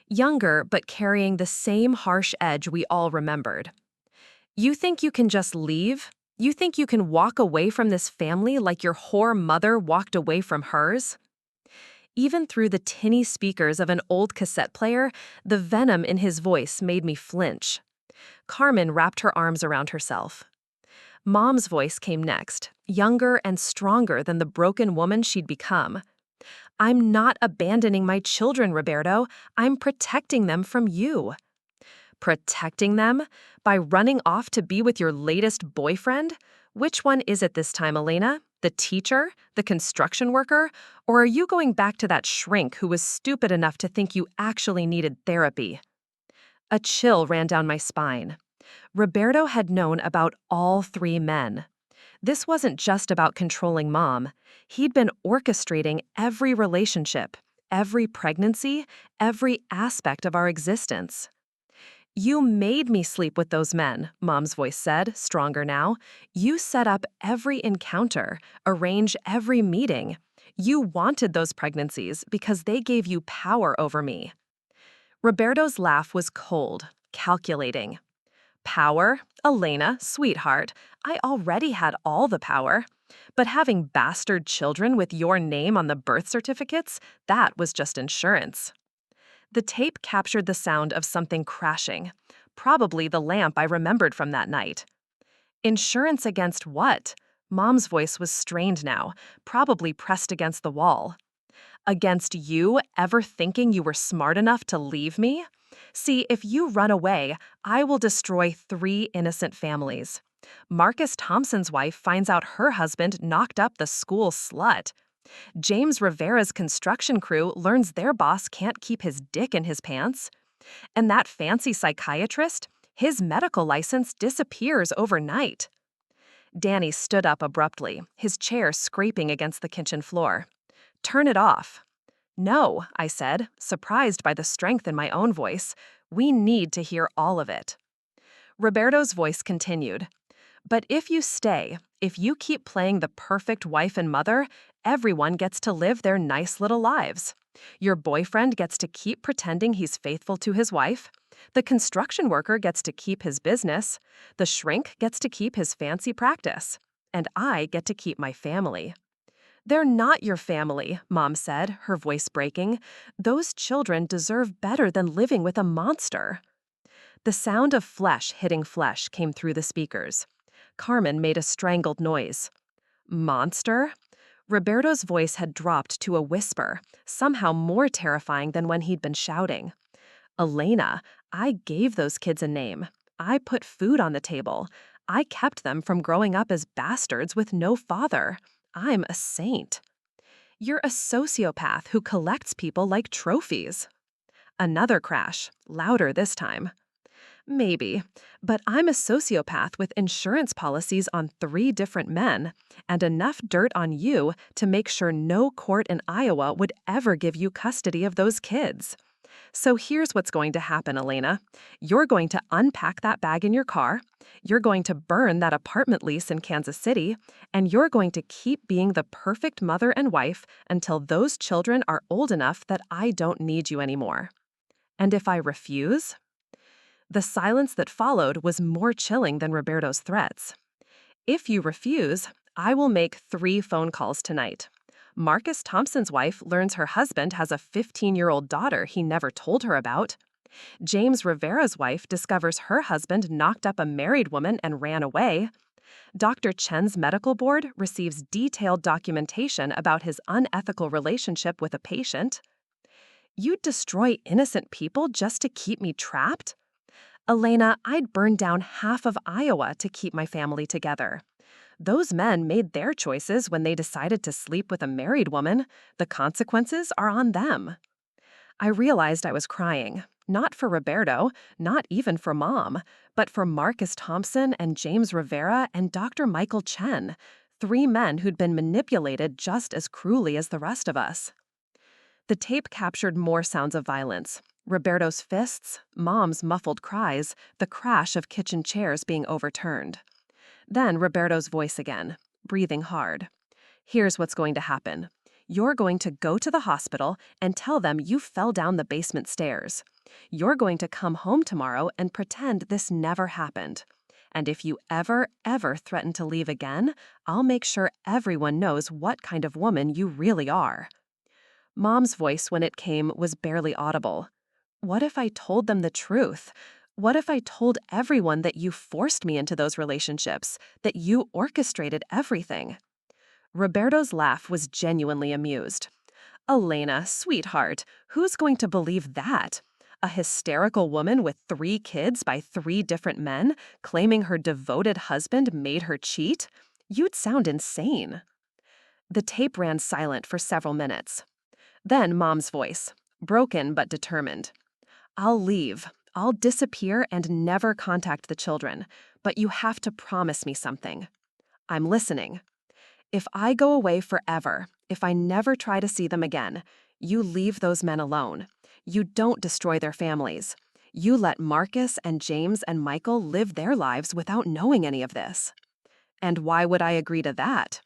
Younger, but carrying the same harsh edge we all remembered. You think you can just leave? You think you can walk away from this family like your whore mother walked away from hers? Even through the tinny speakers of an old cassette player, the venom in his voice made me flinch. Carmen wrapped her arms around herself. Mom's voice came next, younger and stronger than the broken woman she'd become. I'm not abandoning my children, Roberto. I'm protecting them from you. Protecting them? By running off to be with your latest boyfriend? Which one is it this time, Elena? The teacher? The construction worker? Or are you going back to that shrink who was stupid enough to think you actually needed therapy? A chill ran down my spine. Roberto had known about all 3 men. This wasn't just about controlling Mom. He'd been orchestrating every relationship, every pregnancy, every aspect of our existence. You made me sleep with those men, Mom's voice said, stronger now. You set up every encounter, arrange every meeting. You wanted those pregnancies because they gave you power over me. Roberto's laugh was cold, calculating. Power? Elena, sweetheart, I already had all the power. But having bastard children with your name on the birth certificates, that was just insurance. The tape captured the sound of something crashing, probably the lamp I remembered from that night. Insurance against what? Mom's voice was strained now, probably pressed against the wall. Against you ever thinking you were smart enough to leave me? See, if you run away, I will destroy 3 innocent families. Marcus Thompson's wife finds out her husband knocked up the school slut. James Rivera's construction crew learns their boss can't keep his dick in his pants. And that fancy psychiatrist, his medical license disappears overnight. Danny stood up abruptly, his chair scraping against the kitchen floor. Turn it off. No, I said, surprised by the strength in my own voice. We need to hear all of it. Roberto's voice continued. But if you stay, if you keep playing the perfect wife and mother, everyone gets to live their nice little lives. Your boyfriend gets to keep pretending he's faithful to his wife. The construction worker gets to keep his business. The shrink gets to keep his fancy practice. And I get to keep my family. They're not your family, Mom said, her voice breaking. Those children deserve better than living with a monster. The sound of flesh hitting flesh came through the speakers. Carmen made a strangled noise. Monster? Roberto's voice had dropped to a whisper, somehow more terrifying than when he'd been shouting. Elena, I gave those kids a name. I put food on the table. I kept them from growing up as bastards with no father. I'm a saint. You're a sociopath who collects people like trophies. Another crash, louder this time. Maybe, but I'm a sociopath with insurance policies on 3 different men and enough dirt on you to make sure no court in Iowa would ever give you custody of those kids. So here's what's going to happen, Elena. You're going to unpack that bag in your car, you're going to burn that apartment lease in Kansas City, and you're going to keep being the perfect mother and wife until those children are old enough that I don't need you anymore. And if I refuse? The silence that followed was more chilling than Roberto's threats. If you refuse, I will make 3 phone calls tonight. Marcus Thompson's wife learns her husband has a 15-year-old daughter he never told her about. James Rivera's wife discovers her husband knocked up a married woman and ran away. Dr. Chen's medical board receives detailed documentation about his unethical relationship with a patient. You'd destroy innocent people just to keep me trapped? Elena, I'd burn down half of Iowa to keep my family together. Those men made their choices when they decided to sleep with a married woman. The consequences are on them. I realized I was crying, not for Roberto, not even for Mom, but for Marcus Thompson and James Rivera and Dr. Michael Chen, 3 men who'd been manipulated just as cruelly as the rest of us. The tape captured more sounds of violence. Roberto's fists, Mom's muffled cries, the crash of kitchen chairs being overturned. Then Roberto's voice again, breathing hard. Here's what's going to happen. You're going to go to the hospital and tell them you fell down the basement stairs. You're going to come home tomorrow and pretend this never happened. And if you ever threaten to leave again, I'll make sure everyone knows what kind of woman you really are. Mom's voice, when it came, was barely audible. What if I told them the truth? What if I told everyone that you forced me into those relationships, that you orchestrated everything? Roberto's laugh was genuinely amused. Elena, sweetheart, who's going to believe that? A hysterical woman with 3 kids by 3 different men, claiming her devoted husband made her cheat? You'd sound insane. The tape ran silent for several minutes. Then Mom's voice, broken but determined. I'll leave. I'll disappear and never contact the children, but you have to promise me something. I'm listening. If I go away forever, if I never try to see them again, you leave those men alone. You don't destroy their families. You let Marcus and James and Michael live their lives without knowing any of this. And why would I agree to that?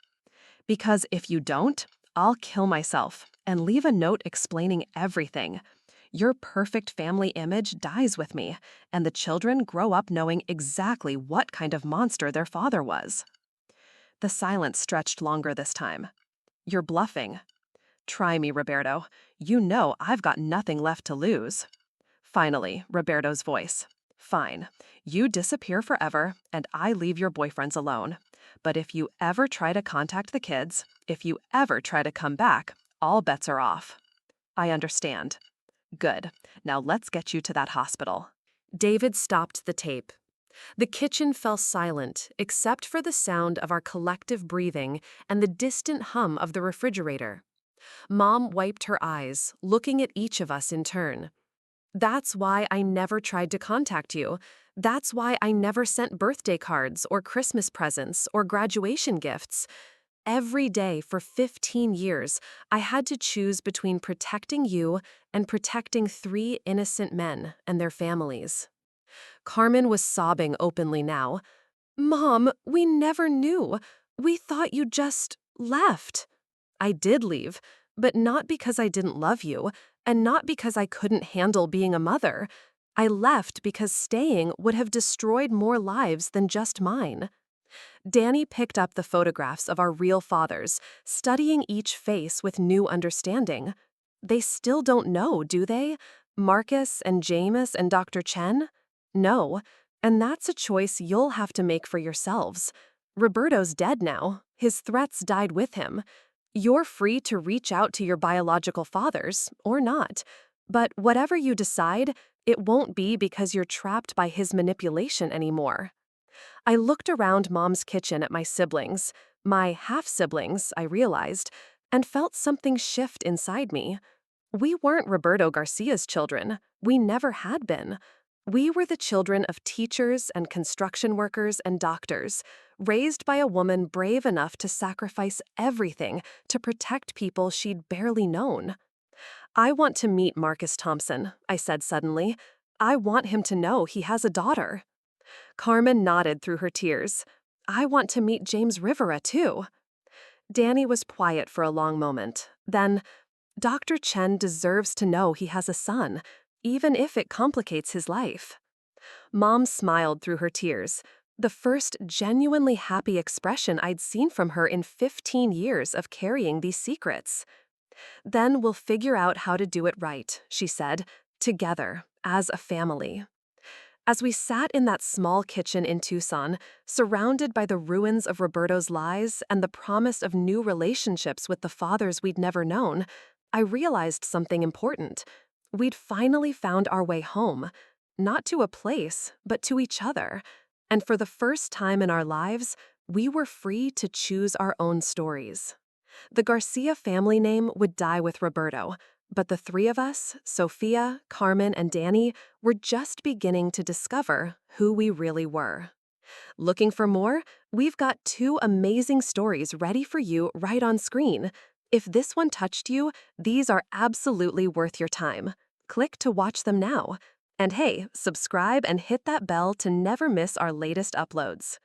Because if you don't, I'll kill myself and leave a note explaining everything. Your perfect family image dies with me, and the children grow up knowing exactly what kind of monster their father was. The silence stretched longer this time. You're bluffing. Try me, Roberto. You know I've got nothing left to lose. Finally, Roberto's voice. Fine. You disappear forever, and I leave your boyfriends alone. But if you ever try to contact the kids, if you ever try to come back, all bets are off. I understand. Good. Now let's get you to that hospital. David stopped the tape. The kitchen fell silent, except for the sound of our collective breathing and the distant hum of the refrigerator. Mom wiped her eyes, looking at each of us in turn. That's why I never tried to contact you. That's why I never sent birthday cards or Christmas presents or graduation gifts. Every day for 15 years, I had to choose between protecting you and protecting 3 innocent men and their families. Carmen was sobbing openly now. Mom, we never knew. We thought you just left. I did leave, but not because I didn't love you, and not because I couldn't handle being a mother. I left because staying would have destroyed more lives than just mine. Danny picked up the photographs of our real fathers, studying each face with new understanding. They still don't know, do they? Marcus and James and Dr. Chen? No, and that's a choice you'll have to make for yourselves. Roberto's dead now. His threats died with him. You're free to reach out to your biological fathers, or not. But whatever you decide, it won't be because you're trapped by his manipulation anymore. I looked around Mom's kitchen at my siblings, my half-siblings, I realized, and felt something shift inside me. We weren't Roberto Garcia's children. We never had been. We were the children of teachers and construction workers and doctors, raised by a woman brave enough to sacrifice everything to protect people she'd barely known. I want to meet Marcus Thompson, I said suddenly. I want him to know he has a daughter. Carmen nodded through her tears. I want to meet James Rivera, too. Danny was quiet for a long moment. Then, Dr. Chen deserves to know he has a son, even if it complicates his life. Mom smiled through her tears, the first genuinely happy expression I'd seen from her in 15 years of carrying these secrets. Then we'll figure out how to do it right, she said, together, as a family. As we sat in that small kitchen in Tucson, surrounded by the ruins of Roberto's lies and the promise of new relationships with the fathers we'd never known, I realized something important. We'd finally found our way home, not to a place, but to each other. And for the first time in our lives, we were free to choose our own stories. The Garcia family name would die with Roberto, but the 3 of us, Sophia, Carmen, and Danny, were just beginning to discover who we really were. Looking for more? We've got 2 amazing stories ready for you right on screen. If this one touched you, these are absolutely worth your time. Click to watch them now. And hey, subscribe and hit that bell to never miss our latest uploads.